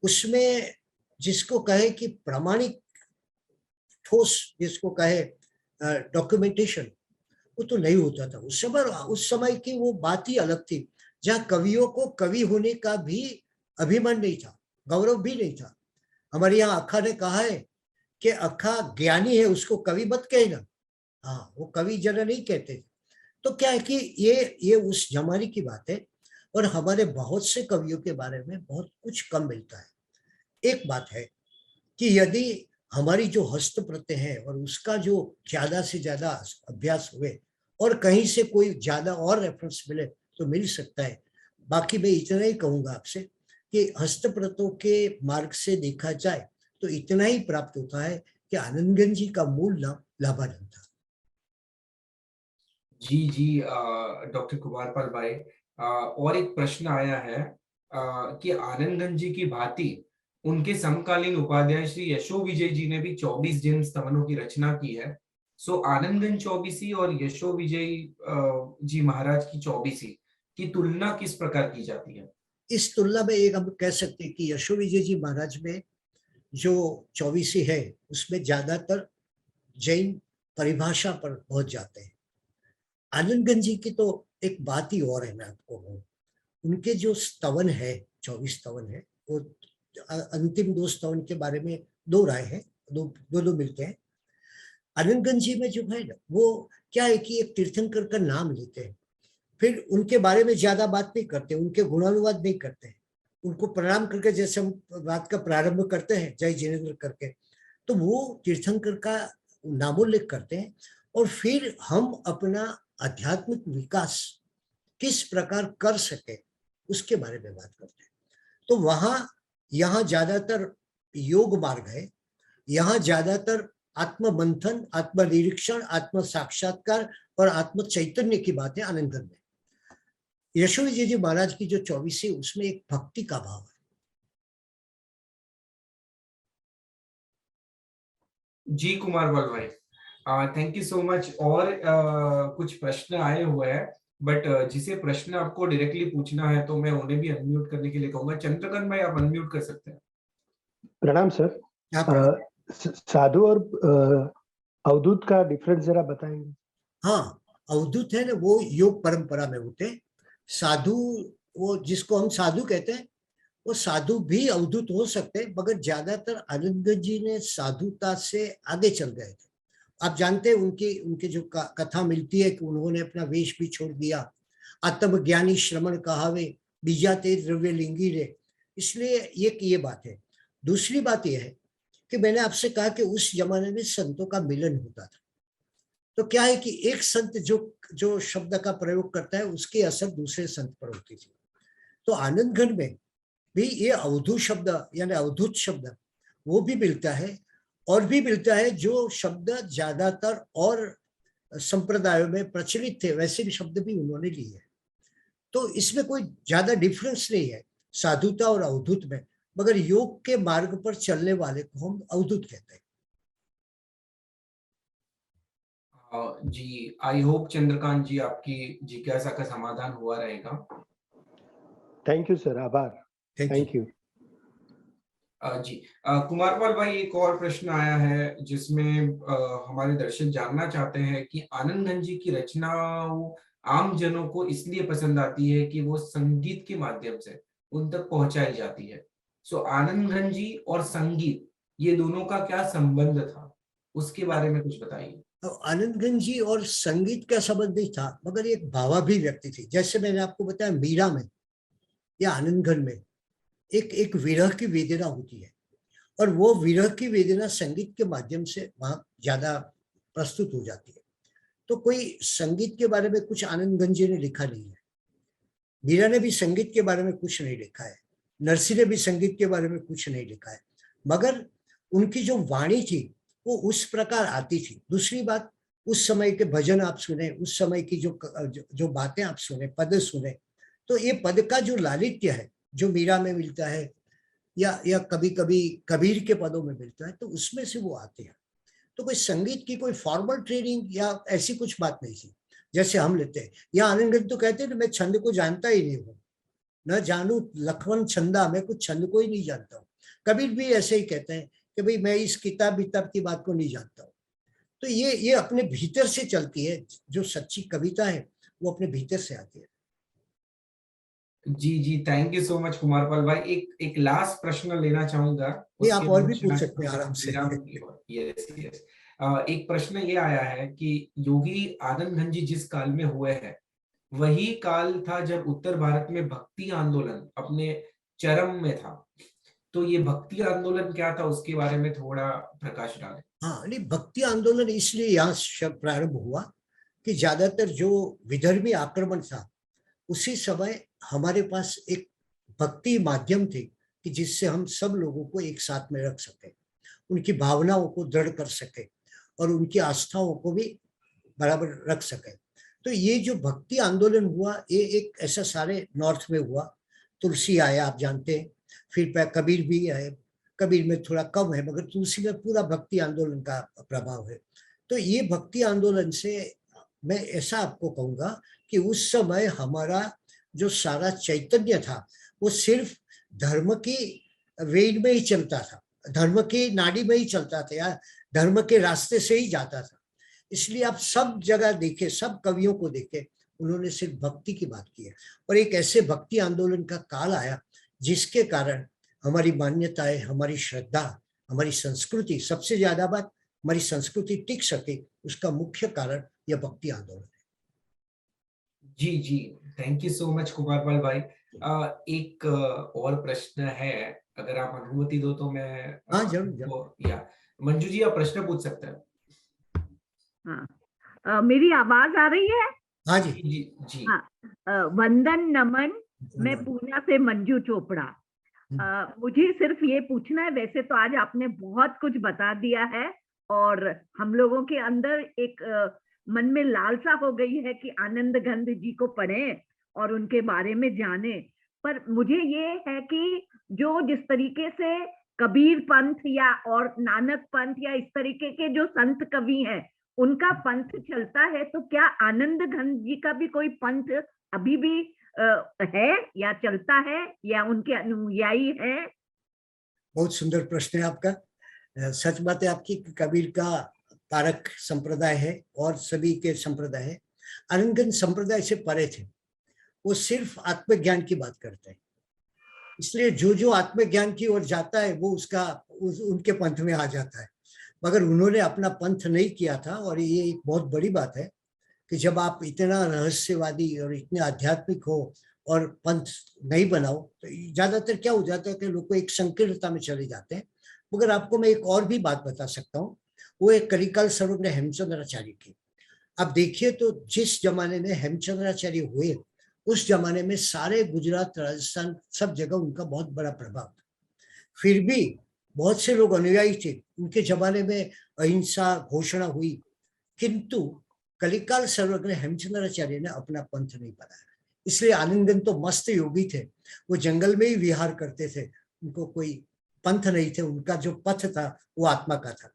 उसमें जिसको कहे कि प्रामाणिक ठोस, जिसको कहे डॉक्यूमेंटेशन, वो तो नहीं होता था उस समय की वो बात ही अलग थी, जहाँ कवियों को कवि होने का भी अभिमान नहीं था, गौरव भी नहीं था। हमारे यहाँ अक्खा ने कहा है कि अक्खा ज्ञानी है, उसको कवि मत कहना। हाँ, वो कवि जरा नहीं कहते। तो क्या है कि ये उस जमाने की बात है और हमारे बहुत से कवियों के बारे में बहुत कुछ कम मिलता है। एक बात है कि यदि हमारी जो हस्तप्रतें हैं और उसका जो ज्यादा से ज्यादा अभ्यास हुए और कहीं से कोई ज्यादा और रेफरेंस मिले तो मिल सकता है। बाकी मैं इतना ही कहूंगा आपसे कि हस्तप्रतों के मार्ग से देखा जाए तो इतना ही प्राप्त होता है कि आनंदगंज जी का मूल नाम लाभानंद था। जी जी डॉक्टर कुमारपाल भाई, और एक प्रश्न आया है कि आनंदगंज जी की भांति उनके समकालीन उपाध्याय श्री यशो विजय जी ने भी 24 जिन स्तवनों की रचना की है। सो आनंदगंज चौबीसी और यशो विजय जी महाराज की चौबीसी की तुलना किस प्रकार की जाती है? इस तुलना में एक हम कह सकते हैं कि यशो विजय जी महाराज में जो चौबीसी है उसमें ज्यादातर जैन परिभाषा पर पहुंच जाते हैं। आनंदगंज जी की तो एक बात ही और है। मैं आपको कहूँ, उनके जो स्तवन है, 24 स्तवन है, वो अंतिम 2 स्तवन के बारे में 2 राय है, दो मिलते हैं। आनंदगंज जी में जो है ना, वो क्या है कि एक तीर्थंकर का नाम लेते हैं, फिर उनके बारे में ज्यादा बात नहीं करते, उनके गुणानुवाद नहीं करते हैं, उनको प्रणाम करके जैसे हम बात का प्रारंभ करते हैं जय जिनेन्द्र करके, तो वो तीर्थंकर का नामोल्लेख करते हैं और फिर हम अपना आध्यात्मिक विकास किस प्रकार कर सके उसके बारे में बात करते हैं। तो वहां यहाँ ज्यादातर योग मार्ग है, यहाँ ज्यादातर आत्म मंथन, आत्म निरीक्षण, आत्म साक्षात्कार और आत्म चैतन्य की बात है आनंदगंज में। यशो विजय जी महाराज की जो 24 उसमें एक भक्ति का भाव है। जी कुमारपाल भाई, थैंक यू सो मच। और कुछ प्रश्न आए हुए हैं, बट जिसे प्रश्न आपको डायरेक्टली पूछना है तो मैं उन्हें भी अनम्यूट करने के लिए कहूंगा। चंद्रकांत भाई, आप अनम्यूट कर सकते हैं। प्रणाम सर। साधु और अवधूत का डिफरेंस जरा बताएंगे? हाँ, अवधूत है ना, वो योग परंपरा में होते हैं। साधु, वो जिसको हम साधु कहते हैं, वो साधु भी अवधूत हो सकते, मगर ज्यादातर आनंदगंज जी ने साधुता से आगे चल गए थे। आप जानते हैं उनकी जो कथा मिलती है कि उन्होंने अपना वेश भी छोड़ दिया, आत्मज्ञानी श्रमण कहावे बीजा ते द्रव्य लिंगी रे। इसलिए ये बात है। दूसरी बात यह है कि मैंने आपसे कहा कि उस जमाने में संतों का मिलन होता था। तो क्या है कि एक संत जो शब्द का प्रयोग करता है उसकी असर दूसरे संत पर होती थी। तो आनंदगढ़ में भी ये अवधूत शब्द यानी अवधूत शब्द वो भी मिलता है, और भी मिलता है जो शब्द ज्यादातर और संप्रदायों में प्रचलित थे वैसे भी शब्द भी उन्होंने लिए। तो इसमें कोई ज्यादा डिफरेंस नहीं है साधुता और अवधूत में, मगर योग के मार्ग पर चलने वाले को हम अवधूत कहते हैं। जी, आई होप चंद्रकांत जी आपकी जिज्ञासा का समाधान हुआ रहेगा। थैंक यू सर, आभार। Thank you. जी, कुमारपाल भाई, एक और प्रश्न आया है जिसमें हमारे दर्शक जानना चाहते हैं कि आनंदगंज जी की रचनाओं आम जनों को इसलिए पसंद आती है कि वो संगीत के माध्यम से उन तक पहुंचाई जाती है। सो आनंदगंज जी और संगीत, ये दोनों का क्या संबंध था, उसके बारे में कुछ बताइए। तो आनंदगंज जी और संगीत का संबंध नहीं था, मगर एक भावाभिव्यक्ति थी। जैसे मैंने आपको बताया मीरा में या आनंदगढ़ में एक विरह की वेदना होती है, और वो विरह की वेदना संगीत के माध्यम से वहां ज्यादा प्रस्तुत हो जाती है। तो कोई संगीत के बारे में कुछ आनंदगंज जी ने लिखा नहीं है, मीरा ने भी संगीत के बारे में कुछ नहीं लिखा है, नरसी ने भी संगीत के बारे में कुछ नहीं लिखा है, मगर उनकी जो वाणी थी वो उस प्रकार आती थी। दूसरी बात, उस समय के भजन आप सुने, उस समय की जो बातें आप सुने, पद सुने, तो ये पद का जो लालित्य है जो मीरा में मिलता है या कभी कभी कबीर के पदों में मिलता है, तो उसमें से वो आते हैं। तो कोई संगीत की कोई फॉर्मल ट्रेनिंग या ऐसी कुछ बात नहीं थी जैसे हम लेते हैं। या आनंदगंज तो कहते हैं मैं छंद को जानता ही नहीं हूँ, न जानू लखवन छंदा, मैं कुछ छंद को ही नहीं जानता हूँ। कबीर भी ऐसे ही कहते हैं कि भाई मैं इस किताब की बात को नहीं जानता हूँ। तो ये अपने भीतर से चलती है, जो सच्ची कविता है वो अपने भीतर से आती है। जी जी, thank you so much Kumarpal भाई। एक लास्ट प्रश्न लेना चाहूंगा, ये आप उसके और बाद भी पूछ सकते हैं आराम से। Yes yes. एक प्रश्न ये आया है कि योगी आनंदगंज जी जिस काल में हुए हैं वही काल था जब उत्तर भारत में भक्ति आंदोलन अपने चरम में था। तो ये भक्ति आंदोलन क्या था, उसके बारे में थोड़ा प्रकाश डालें। हाँ, नहीं, भक्ति आंदोलन इसलिए यहाँ प्रारंभ हुआ कि ज्यादातर जो विदर्भी आक्रमण था उसी समय हमारे पास एक भक्ति माध्यम थे कि जिससे हम सब लोगों को एक साथ में रख सके, उनकी भावनाओं को दृढ़ कर सके और उनकी आस्थाओं को भी बराबर रख सके। तो ये जो भक्ति आंदोलन हुआ ये एक ऐसा सारे नॉर्थ में हुआ। तुलसी आया, आप जानते हैं, फिर कबीर भी आए, कबीर में थोड़ा कम है मगर तुलसी में पूरा भक्ति आंदोलन का प्रभाव है। तो ये भक्ति आंदोलन से मैं ऐसा आपको कहूंगा कि उस समय हमारा जो सारा चैतन्य था वो सिर्फ धर्म की वेद में ही चलता था, धर्म की नाड़ी में ही चलता था या धर्म के रास्ते से ही जाता था। इसलिए आप सब जगह देखे, सब कवियों को देखे, उन्होंने सिर्फ भक्ति की बात की है। और एक ऐसे भक्ति आंदोलन का काल आया जिसके कारण हमारी मान्यताएं, हमारी श्रद्धा, हमारी संस्कृति, सबसे ज्यादा बात हमारी संस्कृति टिक सके, उसका मुख्य कारण यह भक्ति आंदोलन है। जी जी, thank you so much Kumarpal भाई। एक और प्रश्न है, अगर आप अनुमति दो तो मैं। हाँ, जरूर। या मंजू जी, आप प्रश्न पूछ सकते हैं। हाँ, मेरी आवाज आ रही है? हाँ जी जी जी। हाँ, वंदन नमन, मैं पूना से मंजू चोपड़ा। मुझे सिर्फ ये पूछना है, वैसे तो आज आपने बहुत कुछ बता दिया है और हम लोगों के अंदर एक मन में लालसा हो गई है कि आनंदगंज जी को पढ़ें और उनके बारे में जाने। पर मुझे ये है कि जो जिस तरीके से कबीर पंथ या और नानक पंथ या इस तरीके के जो संत कवि हैं उनका पंथ चलता है, तो क्या आनंदगंज जी का भी कोई पंथ अभी भी है या चलता है या उनके अनुयायी हैं? बहुत सुंदर प्रश्न है आपका। सच बात है आपकी, कबीर का पारक संप्रदाय है और सभी के संप्रदाय है। आनंदगंज संप्रदाय से परे थे, वो सिर्फ आत्मज्ञान की बात करते हैं। इसलिए जो जो आत्मज्ञान की ओर जाता है वो उनके पंथ में आ जाता है। मगर उन्होंने अपना पंथ नहीं किया था, और ये एक बहुत बड़ी बात है कि जब आप इतना रहस्यवादी और इतने आध्यात्मिक हो और पंथ नहीं बनाओ तो ज्यादातर क्या हो जाता है कि लोग को एक संकीर्णता में चले जाते हैं। मगर आपको मैं एक और भी बात बता सकता हूँ, वो एक कलिकाल सर्वज्ञ हेमचंद्राचार्य की। अब देखिए तो जिस जमाने में हेमचंद्राचार्य हुए उस जमाने में सारे गुजरात राजस्थान सब जगह उनका बहुत बड़ा प्रभाव था। फिर भी बहुत से लोग अनुयायी थे, उनके जमाने में अहिंसा घोषणा हुई, किंतु कलिकाल सर्वज्ञ हेमचंद्राचार्य ने अपना पंथ नहीं बनाया। इसलिए आनंदगण तो मस्त योगी थे, वो जंगल में ही विहार करते थे, उनको कोई पंथ नहीं थे, उनका जो पथ था वो आत्मा का था।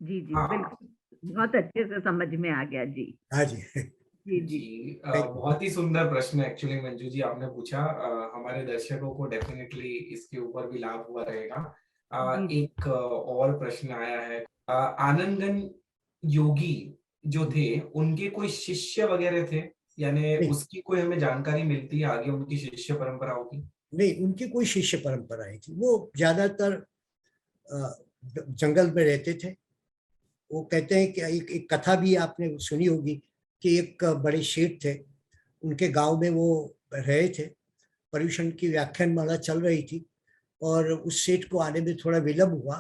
जी जी बिल्कुल, बहुत अच्छे से समझ में आ गया जी। हाँ जी जी जी बहुत ही सुंदर प्रश्न एक्चुअली मंजू जी आपने पूछा। हमारे दर्शकों को डेफिनेटली इसके ऊपर भी लाभ हुआ रहेगा। एक और प्रश्न आया है, आनंदगण योगी जो थे उनके कोई शिष्य वगैरह थे, यानी उसकी कोई हमें जानकारी मिलती है आगे उनकी शिष्य परंपरा होगी? नहीं, उनकी कोई शिष्य परंपरा थी, वो ज्यादातर जंगल में रहते थे। वो कहते हैं कि एक कथा भी आपने सुनी होगी कि एक बड़े शेठ थे, उनके गांव में वो रहे थे, पर्यूषण की व्याख्यानमाला चल रही थी और उस सेठ को आने में थोड़ा विलंब हुआ।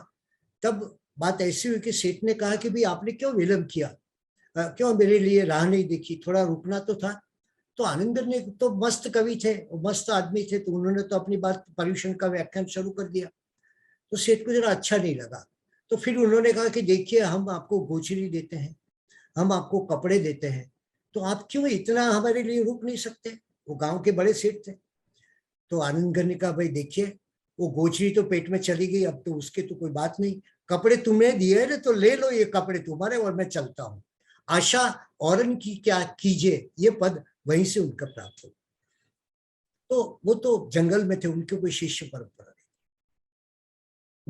तब बात ऐसी हुई कि सेठ ने कहा कि भाई आपने क्यों विलंब किया, क्यों मेरे लिए राह नहीं देखी, थोड़ा रुकना तो था। तो आनंदगण ने तो मस्त कवि थे, मस्त आदमी थे, तो उन्होंने तो अपनी बात पर्यूषण का व्याख्यान शुरू कर दिया। तो सेठ को जरा अच्छा नहीं लगा, तो फिर उन्होंने कहा कि देखिए हम आपको गोचरी देते हैं, हम आपको कपड़े देते हैं, तो आप क्यों इतना हमारे लिए रुक नहीं सकते। वो गांव के बड़े सेठ थे। तो आनंदगण ने कहा भाई देखिए वो गोचरी तो पेट में चली गई, अब तो उसके तो कोई बात नहीं, कपड़े तुमने दिए ना तो ले लो, ये कपड़े तुम्हारे और मैं चलता हूँ, आशा औरन की क्या कीजिए, ये पद वहीं से उनका प्राप्त हो। तो वो तो जंगल में थे, उनके कोई शिष्य परंपरा नहीं।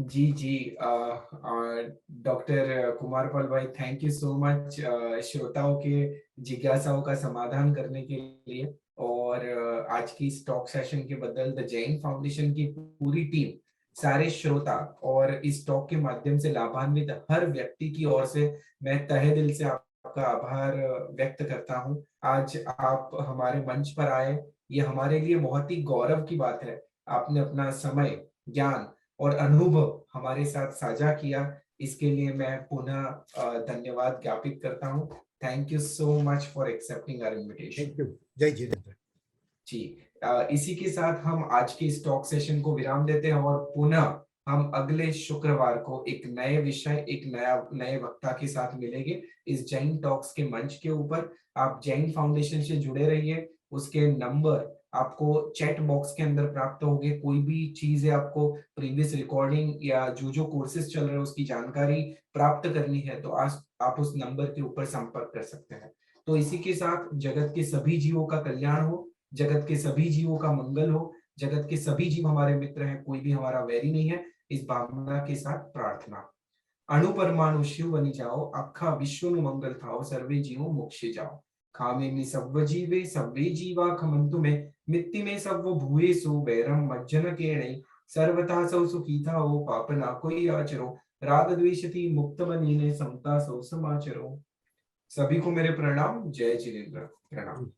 जी जी, डॉक्टर कुमार पाल भाई, थैंक यू सो मच श्रोताओं के जिज्ञासाओं का समाधान करने के लिए, और आज की इस टॉक सेशन के बदल द जैन फाउंडेशन की पूरी टीम, सारे श्रोता और इस टॉक के माध्यम से लाभान्वित हर व्यक्ति की ओर से मैं तहे दिल से आपका आभार व्यक्त करता हूं। आज आप हमारे मंच पर आए, ये हमारे लिए बहुत ही गौरव की बात है। आपने अपना समय, ज्ञान और अनुभव हमारे साथ साझा किया, इसके लिए मैं पुनः धन्यवाद ज्ञापित करता हूं। Thank you so much for accepting our invitation. Thank you. जय जिनेंद्र जी, इसी के साथ हम आज के इस टॉक सेशन को विराम देते हैं और पुनः हम अगले शुक्रवार को एक नए विषय, एक नए वक्ता के साथ मिलेंगे इस जैन टॉक्स के मंच के ऊपर। आप जैन फाउंडेशन से जुड़े रहिए, उसके नंबर आपको चैट बॉक्स के अंदर प्राप्त होंगे। कोई भी चीज है, आपको प्रीवियस रिकॉर्डिंग या जो कोर्सेज चल रहे हैं उसकी जानकारी प्राप्त करनी है, तो आज आप उस नंबर के ऊपर संपर्क कर सकते हैं। तो इसी के साथ जगत के सभी जीवों का कल्याण हो, जगत के सभी जीवों का मंगल हो, जगत के सभी जीव हमारे मित्र हैं, कोई भी हमारा वैरी नहीं है, इस भावना के साथ प्रार्थना। अणु परमाणु शिव बनी जाओ, अखा विश्व नु मंगल थाओ, सर्वे जीवो मोक्षे जाओ। खामे में सव्व जीवे सव्वे जीवा खमंतु में, मित्ति में सव्व भूयेसु वैरम मज्जन केणै, सर्वथा सौ सुखी थाओ, पाप ना कोई आचरो, राग द्वेषति मुक्त बनीने, समता सौ समाचरो। सभी को मेरे प्रणाम। जय जिनेंद्र। प्रणाम।